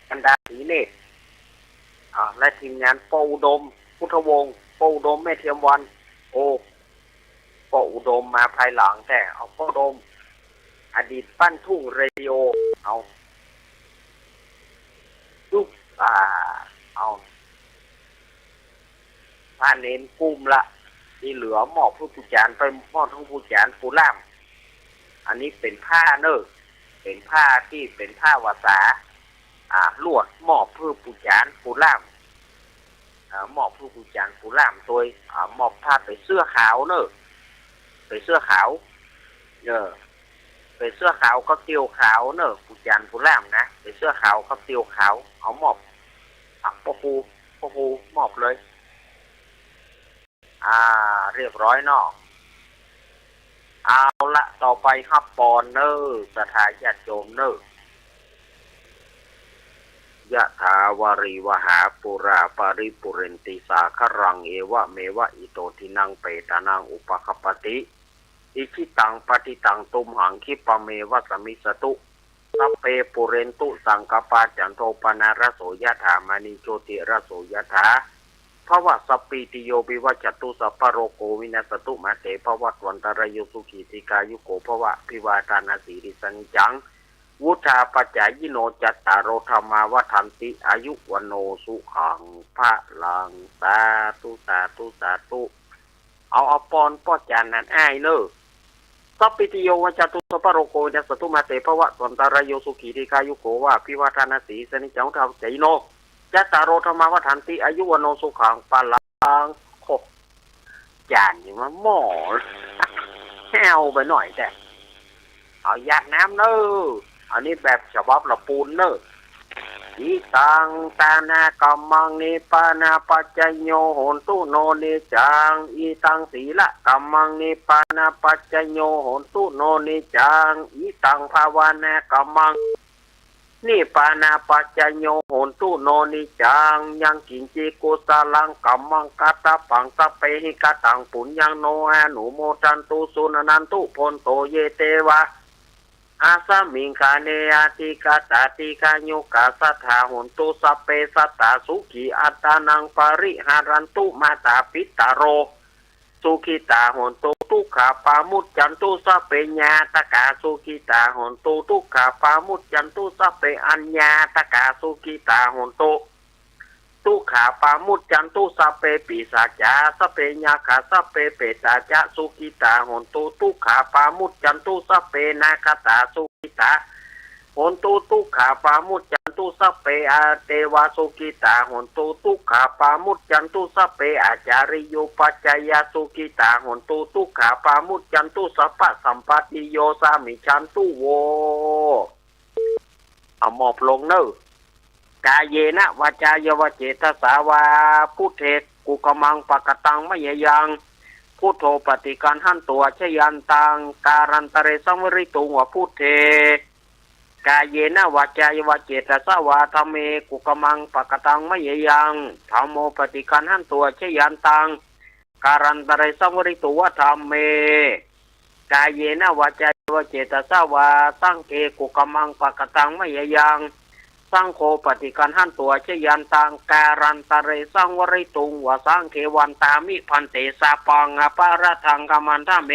กันดาสีเนตรและทีมงานปออุดมพุทธวงศ์ปออุดมแม่เทียมวันปออุดมมาภายหลังแต่เอาปออุดมอดีตปั้นทุ่งเรดิโอเอาลูกเอาผ้าเน้นปุ่มละที่เหลือหมอบผู้ผู้จานไปหมอบผู้ผู้จานปูล่ามอันนี้เป็นผ้าเนอะเป็นผ้าที่เป็นผ้าวาสาลวดหมอบผู้ผู้จานปูล่ามหมอบผู้ผู้จานปูล่ามตัวหมอบผ้าไปเสื้อขาวเนอะไปเสื้อขาวไปเสื้อขาวก็เตียวขาวเนอะผู้จานปูล่ามนะไปเสื้อขาวก็เตียวขาวเอาหมอบพ่อครูหมอบเลยเรียบร้อยเนาะเอาละต่อไปฮับปอนเนอร์สถานญาติโยมเนอร์ยะถาวาริวหาปุราปาริปุเรนติสาครังเอวะเมวะอิโตทินังเปตานังอุปคปติอิชิตังปฏิตังตุมหังคิปะเมวะสมิสตุสัพเพปุเรนตุสังกปาจันโทปนารโสยถามณีโชติรโสยถาภวะสัพพิติโยวิวัจจตุสัพพโรโกวินัสตุมาเตภวัตวันตรายสุขีติกายุโกภวะพิวาทานาสีริสังจังวุธาปัจจายโนจัตตารโรธรรมาวัฏันติอายุวโนสุขังพระลังสาธุเอาปอนป้อจานนั้นอ้ายเนอสัพพิติโยวจตุสัพพโรโกวินัสตุมาเตภวะวันตรายสุขีติกายุโกวะพิวาทานาสีสนิจังทาวใจโนจัตตารโรธรรมาวัฏันติอายุวโนสุขังปาลังโคจานนี่มันหม้อแห้วไปหน่อยแต่เอาหยาดน้ำเนออันนี้แบบฉบับละปูนเนอ อิตังตานากัมมังนิปานาปัจจโยโหนตุโนนิจังอิตังศีละกัมมังนิปานาปัจจโยโหนตุโนนิจังอิตังภาวนากัมมังนิปานาปัจจโยโหนตุโนนิจังยังกินจิกุสลังกัมมังกัตตะปังสะเปหิกตังปุญญังโนอานุโมทันตุสุนันตุพนโตเยเตวะอาสมิงคาเนอาติกาตาติกาโยกาสัทธาหุนตุสัพเปสัตตาสุขีอัตตานังปริหารันตุมาตาปิตาโรสุขิตาหุนตุทุกขาปามุจจันตุสัพเปญาตกาสุขิตาหุนตุทุกขาปามุจจันตุสัพเปอัญญาตกาสุขิตาหุนตุทุกขาปามุจจันตุสัพเปปิสัจจาสัพเปญาคาสัพเปเปตาจะสุขิตาหุนตุทุกขาปามุจจันตุสัพเปนาคตาสุขิตาหุนตุทุกขาปามุจจันตุสัพเปอาเตวาสุขิตาหุนตุทุกขาปามุจจันตุสัพเปอาจาริโยปัจจยสุขิตาหุนตุทุกขาปามุจจันตุสัพพะสัมปติโยสามิชันตุโวเอาหมอบลงเนอกายเยนะวาจายวเจตสาวาพุทเทกุกมังปะกตังมะยยังพุทโธปฏิการหันตัวชยันตังการันตเรสังวริตุงวพุทเทกายเยนะวาจายวเจตสาวาธรรมเมกุกมังปะกตังมะยยังธัมโมปฏิการหันตัวชยันตังการันตเรสังวริตุวธรรมเมกายเยนะวาจายวเจตสาวาสังเกกุกมังปะกตังมะยยังสังโฆปฏิการหันตัวชยันตังการันตเรสังวริตุงวสังเขวันตามิพันเตสาปังอปาระทังกมันทะเม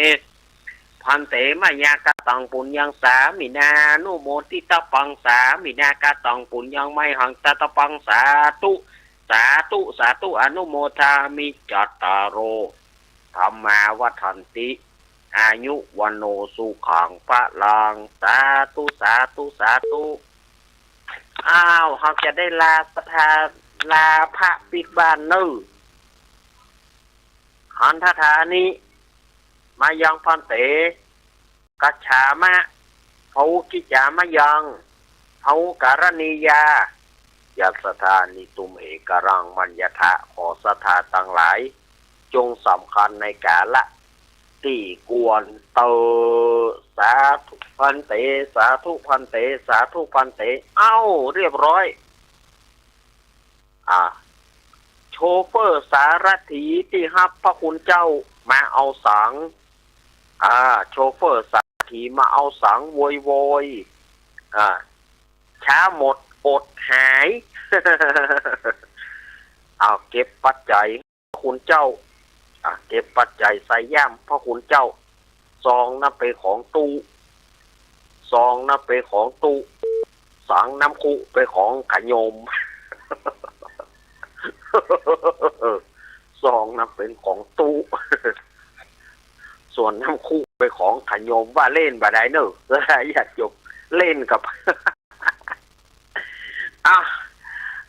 พันเตมายากตังปุญญังสามินานุโมติตปังสามินากตังปุญญังไมหังตตปังสาธุสาธุสาธุอนุโมทามิจัตตารโรธัมมาวัฏันติอายุวันโนสุขังพระลังสาธุสาธุสาธุอ้าวเขาจะได้ลาประธานลาพระปิดบ้านเนื้อหันทธานี้มายังพันเตกัจฉามะเขากิจามะยังเขาการณียายัสถานิตุมเอกรังมัญญทะขอสถาตั้งหลายจงสำคัญในกาละที่กวนเตอสาธุพันเตสาธุพันเตสาธุพันเตเอ้าเรียบร้อยโชเฟอร์สารถีที่ฮับพระคุณเจ้ามาเอาสังโชเฟอร์สารถีมาเอาสังโวยช้าหมดอดหายเอาเก็บปัจจัยพระคุณเจ้าเก็บปัจจัยใส่ย่ำพระคุณเจ้าซองน้ำไปของตู้ซองน้ำไปของตู้สังน้ำคุไปของขยมซองน้ำเป็นของตู้ส่วนน้ำคุไปของขยมว่าเล่นบ่ได้เนอะอยากจบเล่นกับ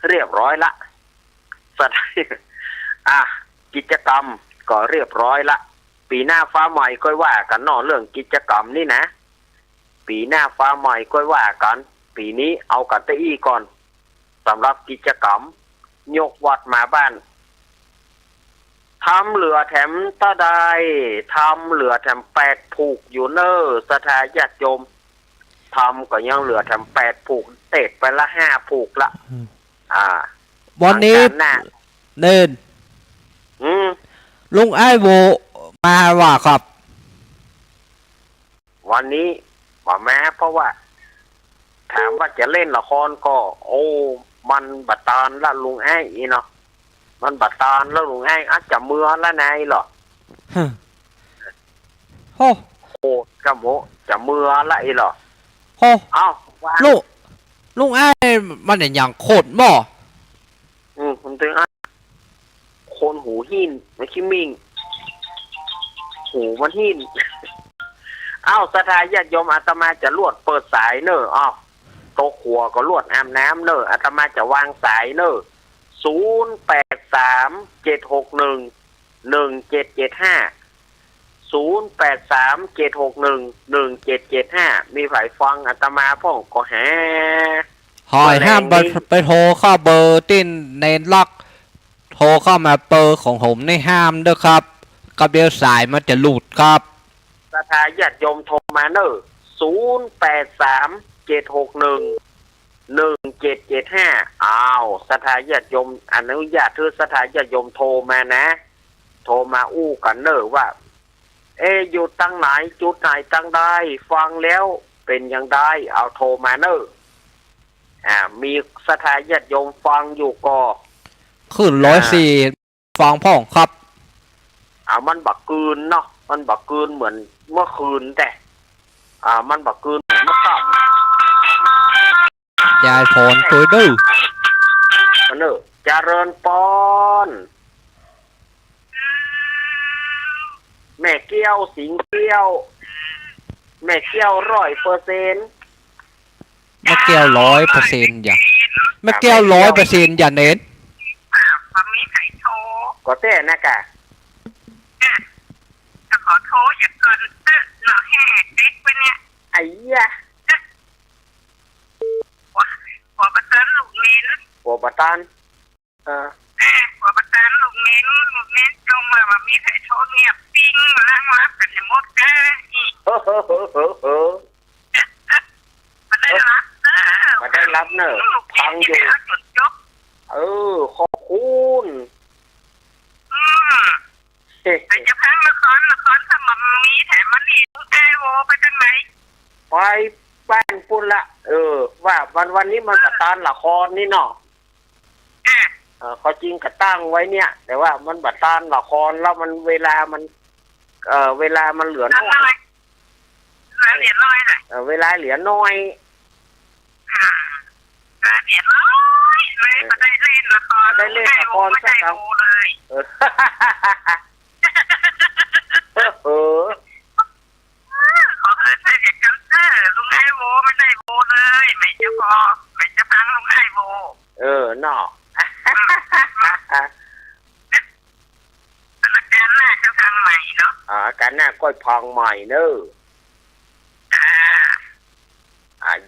เรียบร้อยละสถานกิจกรรมก็เรียบร้อยละปีหน้าฟ้าใหม่ก็ว่ากันเนาะเรื่องกิจกรรมนี่นะปีหน้าฟ้าใหม่ก็ว่ากันปีนี้เอากระตี้ก่อนสำหรับกิจกรรมยกวัดมาบ้านทำเหลือแถมตะไดทำเหลือแถม8ผูกอยู่เนอสถาญาติโยมทำก็ยังเหลือแถม8ผูกเตะไปละ5ผูกละวันนี้เดินลุงไอ้โวมาว่าครับวันนี้ว่าแม้เพราะว่าถามว่าจะเล่นละครก็โอ้มันบัดตานละลุงไอ้เนาะมันบัดตานแล้วลุงไอ้อาจจะเมื่อละนายหรอโอ้กะโมจะเมื่อละอีหรอเอ้าลุงไอ้มันอย่างโคตรบ่ผมถึงคนหูหินไม่คิดมิ่งหูมันหินสถาญาติโยมอาตมาจะลวดเปิดสายเนอะโต๊ะครัวก็ลวดอาบน้ำเนอะอาตมาจะวางสายเนอะ0837611775 0837611775มีฝ่ายฟังอาตมาพ่องก็หา หอยห้ามไปโทรเข้าเบอร์ที่ในล็อกโทรเข้ามาเบอร์ของผมในห้ามด้วยครับกระเบียวสายมันจะหลุดครับ ศรัทธาญาติโยมโทรมาเนอะ0837611775อ้าวศรัทธาญาติโยมอนุญาตเธอศรัทธาญาติโยมโทรมานะโทรมาอู้กันเนอะว่าอยู่ตั้งไหนจุดไหนตั้งได้ฟังแล้วเป็นยังได้เอาโทรมาเนอะมีศรัทธาญาติโยมฟังอยู่ก็ ขึ้น104ฟังพ่องครับ มันบักกืนเนาะมันบักกืนเหมือนเมื่อคืนแต่มันบักกืนเหมือนเมื่อค่ำ ยายพรตัวดื้อ เนอะเจริญปอนแม่เกี้ยวสิงเกี้ยวแม่เกี้ยว100%ไม่แก้ว100%อย่าไม่แก้ว100%อย่าเน้น ก็แต่นะกะ ขอโทษอย่าเกินเตอะหน่อแห่เด็กไปเนี่ย ไอ้ยะ หัวประเตินลูกเน้น โปปะตันหัวประเตินลูกเน้นจงมาแบบมีใครโทษเนี่ยปิ้งล้างรับกันในมดแกอีกมันได้รับมาได้รับเนอะพังอยู่ขอบคุณแต่จะพังละครถ้ามันมีแถมมันอีกไอโวไปทางไหนไปบ้านปุ่นละว่าวันนี้มันกระตานละครนี่เนาะเขาจริงกระตั้งไว้เนี่ย แต่ว่ามันบัดตานละครแล้วมันเวลามันเหลือน้อยเหรียญน้อยเลยเวลาเหลือน้อยเหรียญน้อยเลยก็ได้เล่นละครได้เล่นละครสักครั้งเลยขอใช้เด็กกันลุงไอโวไม่ได้โวเลยไม่จะพอไม่จะพังลุงไอโวเนาะการหน้าจะพังใหม่เนาะการหน้าก็พังใหม่เนอะ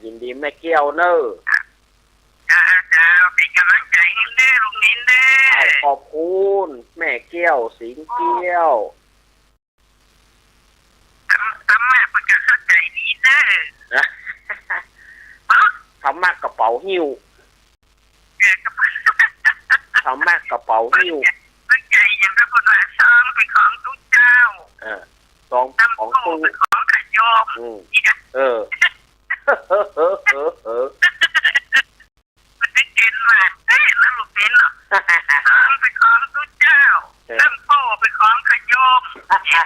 ยินดีแม่เกี้ยวเนอะเป็นกำลังใจให้เด้อลุงนินเด้อขอบคุณแม่เกี้ยวสิงเกี้ยวทำมาเป็นการเข้าใจดีเด้อทำมากกระเป๋าหิ้วทำมากกระเป๋าหิ้วตั้งใจยังก็คนว่าซองเป็นของทุกเจ้าซองของตู้เป็นของขยมมันเป็นเกณฑ์มาแล้วลูกเป็นหรอซองเป็นของทุกเจ้าตั้งโป้เป็นของขยมขนา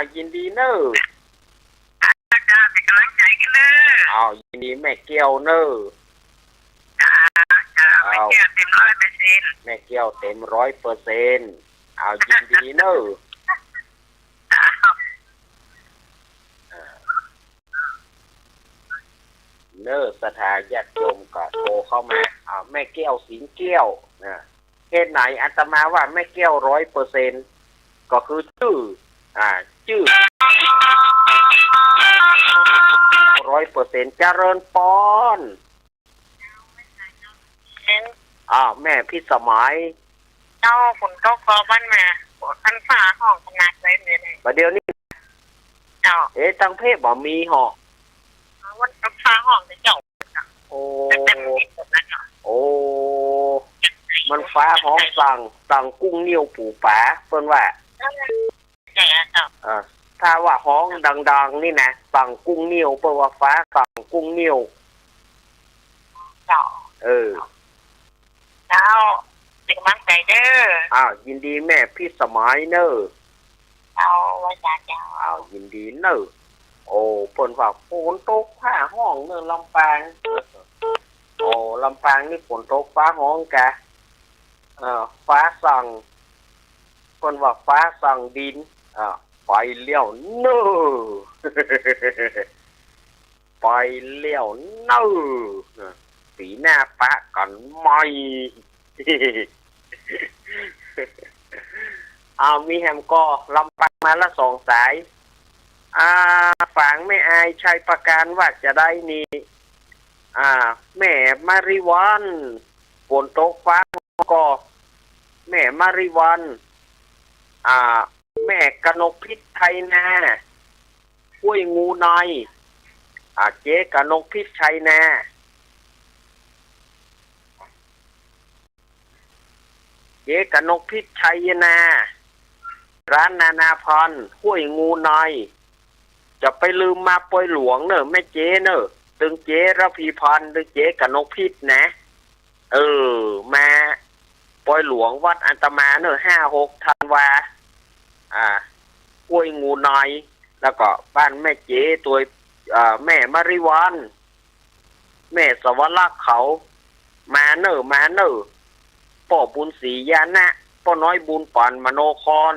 ดยินดีเนอะเป็นกำลังใจกันเนอะยินดีแม่เกี้ยวเนอะแม่เกี้ยวเต็ม100%แม่เกี้ยวเต็ม100%ยินดีเนอะเนอะศรัทธาญาติโยมก็โทรเข้ามาแม่เกี้ยวสิงเกี้ยวเหตุไหนอาตมาว่าแม่เกี้ยว100%ก็คือชื่อ100%เจริญปอนแม่พี่สมัยฝนตกพอบ้านมาคันฟ้าห้องขนาดไหนเนี่ยประเดี๋ยวนี้ตั้งเพศบ่มีหอวันฟ้าห้องจะเจ้าโอ้มันฟ้าห้องสั่งกุ้งเหนียวปูป๋าเพิ่นว่าถ้าว่าห้องดังๆนี่นะสั่งกุ้งเหนียวเพิ่นว่าฟ้าสั่งกุ้งเหนียวเป็นกำลังใจเด้อยินดีแม่พี่สมัยเนอะไว้จ้ายินดีเนอะเพิ่นว่าฝนตกฟ้าห้องเนอะลำปางลำปางนี่ฝนตกฟ้าห้องกะฟ้าสั่งเพิ่นว่าฟ้าสั่งดินไปเลี้ยวเนอะไปเลี้ยวเนอะปีหน้าปะกันใหม่มีแฮมก็ลำปาง มาละสองสายฝังไม่อายชัยประการว่าจะได้นี่แม่มาริวันฝนตกฟ้าก็แม่มาริวันแม่กนกพิษไทยนาห้วยงูในเจ๊กนกพิษชัยนาเจ๊กนกพิษชัยนาร้านนานาพรห้วยงูในจะไปลืมมาปอยหลวงเนอะแม่เจ๊เนอะตึงเจ๊ระพีพรตึงเจ๊กนกพิษนะมาปอยหลวงวัดอันตมาเนอะ5-6 ธันวาห้วยงูในแล้วก็บ้านแม่เจ๊ตัวแม่มาริวันแม่สวรักษ์เขามาเนอะป่อบุญศรียานะป่อน้อยบุญปานมโนคร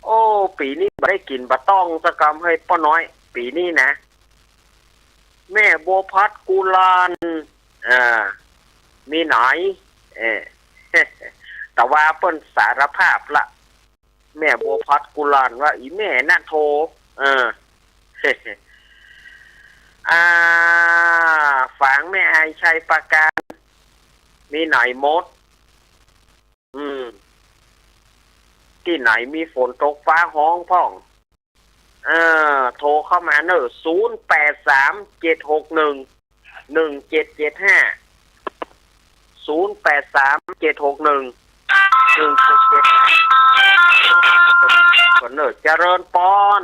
โอ้ปีนี้ไม่ได้กินบะต้องสกรรมให้ป่อน้อยปีนี้นะแม่บัวพัดกุลานมีไหนแต่ว่าเปิ้นสารภาพละแม่บัวพัดกุลานว่าอีแม่น่ะโทฝังแม่อายชัยประการมีไหนมดที่ไหนมีฝนตกฟ้าห้องพ่องโทรเข้ามาเนอะ08376117750837611775คนเนอะเจริญปอน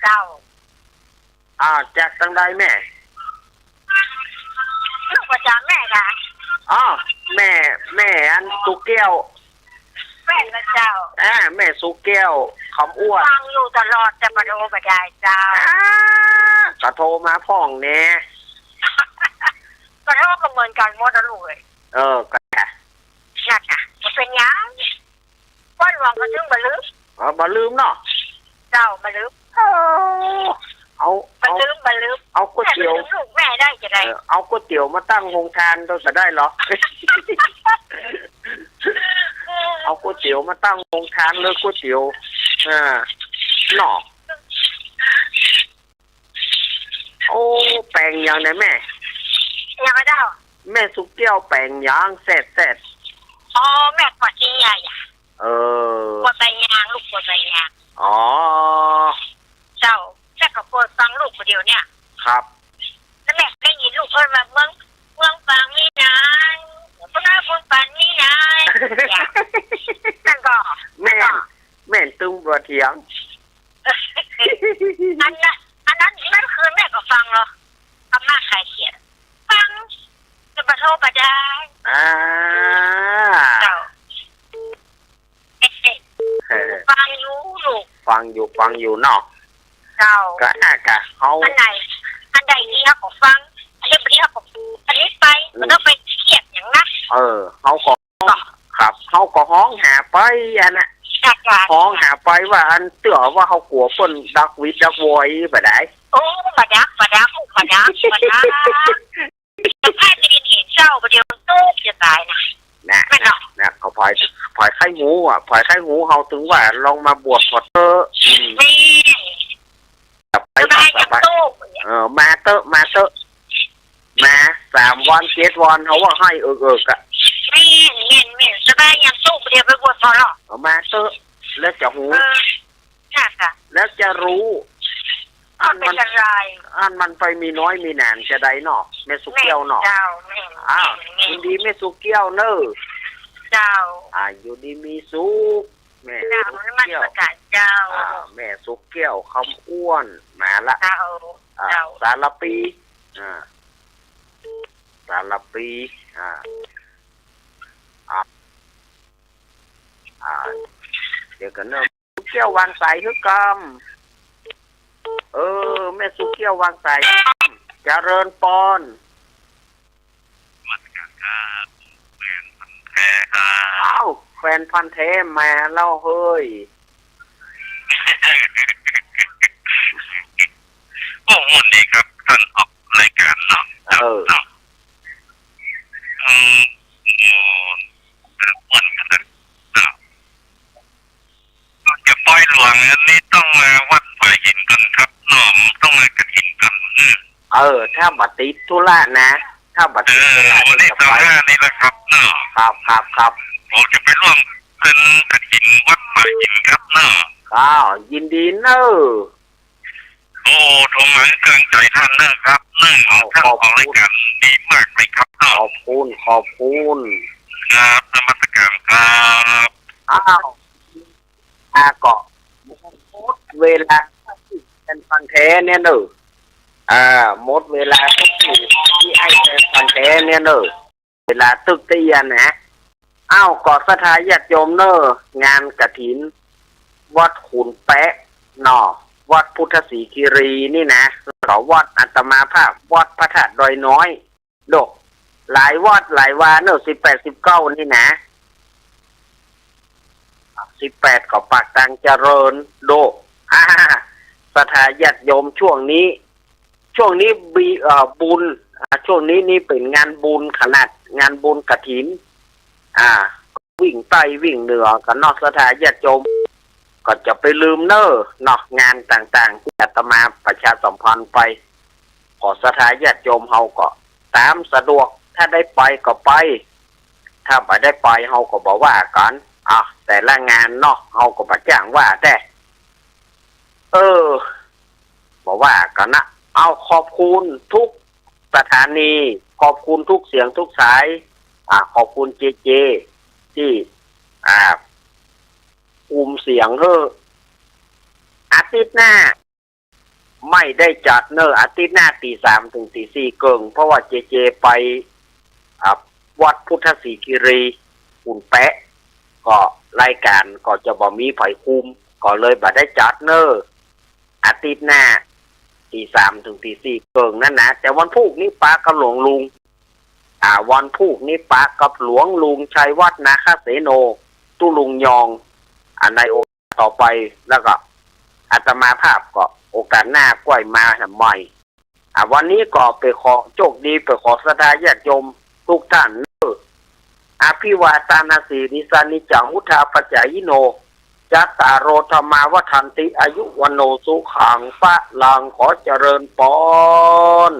เจ้าจากทางใดแม่ลูกประจำแม่ค่ะแม่อันสุแก้วแม่ละเจ้าแม่สุแก้วคำอ้วนฟังอยู่ตลอดจะมาโทรมาได้เจ้าก็โทรมาพ่องแน่ก็โทรก็เหมือนกันหมดนะลูกเลยก็น่ะมันเป็นยังป้อนหวังก็ถึงมาลืมมาลืมเนาะเจ้ามาลืมเอาก๋วยเตี๋ยวลูกแม่ได้จะได้เอาก๋วยเตี๋ยวมาตั้งโรงทานเราจะได้เหรอ เอาก๋วยเตี๋ยวมาตั้งโรงทานเลยก๋วยเตี๋ยวหน่อโอ้แปลงยังไงแม่ยังไม่ได้แม่สุกแก้วแปลงยังเสร็จแม่กดที่ใหญ่กดใบยางลูกกดใบยางเจ้าแค่กับคนฟังลูกคนเดียวเนี่ยครับแล้วแม่ได้ยินลูกคนแบบเมืองฟังนี่นะพวกนั้นคนปันนี่นะนั่นก็แม่ตึงบัวเถียงอันนั้นคือแม่ก็ฟังเหรอทำหน้าใครเขียนฟังจะมาโทรมาได้เจ้าฟังอยู่ลูกฟังอยู่เนาะเจ้าก็เขาอันใดนี้เขาก็ฟังอันนี้ไม่ได้เขาก็อันนี้ไปมันต้องไปเขียนอย่างนั้นเขาก็ครับเขาก็ห้องหาไปอันน่ะห้องหาไปว่าอันเตือว่าเขากลัวเปิ้นดักวิดดักวอยแบบไหนมาดักจะพาจะเห็นเจ้าประเดี๋ยวตู้จะตายนะไม่เนาะเขาพายไข่งูพายไข่งูเขาถึงว่าลองมาบวชพอเตอร์นี่ไปมาเตอะมา3 วัน7 วันเขาว่าให้อะไม่สบายยังตู้ประเดี๋ยวไปบวชพอหรอมาเตอะแล้วจะหูค่ะแล้วจะรู้มันอะไรมันไปมีน้อยมีนานจะได้เนาะแม่สุกเกี้ยวเนาะยินดีแม่สุกเกี้ยวเนอะเจ้าอยู่ดีมีสุกแม่สุกเกี้ยวเจ้าแม่สุกเกี้ยวคำอ้วนมาละสารปีเดี๋ยวกันเนอะสุกเกี้ยววางสายฮึกกรรมแม่สุกเกี้ยววางสายเจริญปอนมันครับแฟนพันแท้ครับแฟนพันแท้มาเล่าเฮ้ยวันนี้ครับท่านออกรายการเนาะวันกันนะ ถ้าบัดติดธุระนะ ถ้าบัดติดธุระ วันที่25นี่แหละครับเนาะครับผมจะไปร่วมเป็นกฐินวัดป่าหินครับเนาะยินดีเนอะโอ้ทงหลังเกรงใจท่านเนอะครับท่านของรายการดีมากเลยครับเนาะขอบคุณครับนมัสการครับก็เวลาเป็นฟันแท้เนี่ยเนอะหมดเวลาที่ไอ้เป็นฟันแท้เนี่ยเนอะเวลาตึกเตียนนะก่อสถานญาติโยมเนอะงานกฐินวัดขุนแปะเนาะวัดพุทธศรีคีรีนี่นะหรอวัดอัตมาภาพวัดพระธาตุดอยน้อยโดกหลายวัดหลายวาเนอะ18 19นี่นะ18ก็ปากตังเจริญโดสถานญาติโยมช่วงนี้บุญช่วงนี้นี่เป็นงานบุญขนาดงานบุญกฐินวิ่งใต้วิ่งเหนือกันนอกสถานญาติโยมก็จะไปลืมเนอะเนาะงานต่างๆที่อาตมาประชาสัมพันธ์ไปขอสถานญาติโยมเฮาก็ตามสะดวกถ้าได้ไปก็ไปถ้าไม่ได้ไปเฮาก็บอกว่ากันแต่ละงานเนาะเฮาก็บ่จ้างว่าแต่บอกว่ากันนะขอบคุณทุกสถานีขอบคุณทุกเสียงทุกสายขอบคุณเจที่ภูมิเสียงอาทิตย์หน้าไม่ได้จัดเนอะอาทิตย์หน้าตี 3 ถึงตี 4เกิงเพราะว่าเจไปวัดพุทธศรีคีรีขุนแปะก็รายการก็จะบ่มีไผคุมก็เลยบ่ได้จัดเนอะอาทิตย์หน้าตี 3 ถึงตี 4เกิงนั่นนะแต่วันพุธนี้ป้ากับหลวงลุงวันพุธนี้ป้ากับหลวงลุงชัยวัฒนาคเสโนตุลุงยองในโอกาสต่อไปแล้วก็อาตมาภาพก็โอกาสหน้าก้อยมาใหม่วันนี้ก็ไปขอโชคดีไปขอสดาญาติโยมทุกท่านอภิวาทานาสีนิสานิจังมุทาปัจจายโนจัตตารโอธรรมาวัฏันติอายุวันโนสุขังพระลังขอเจริญพร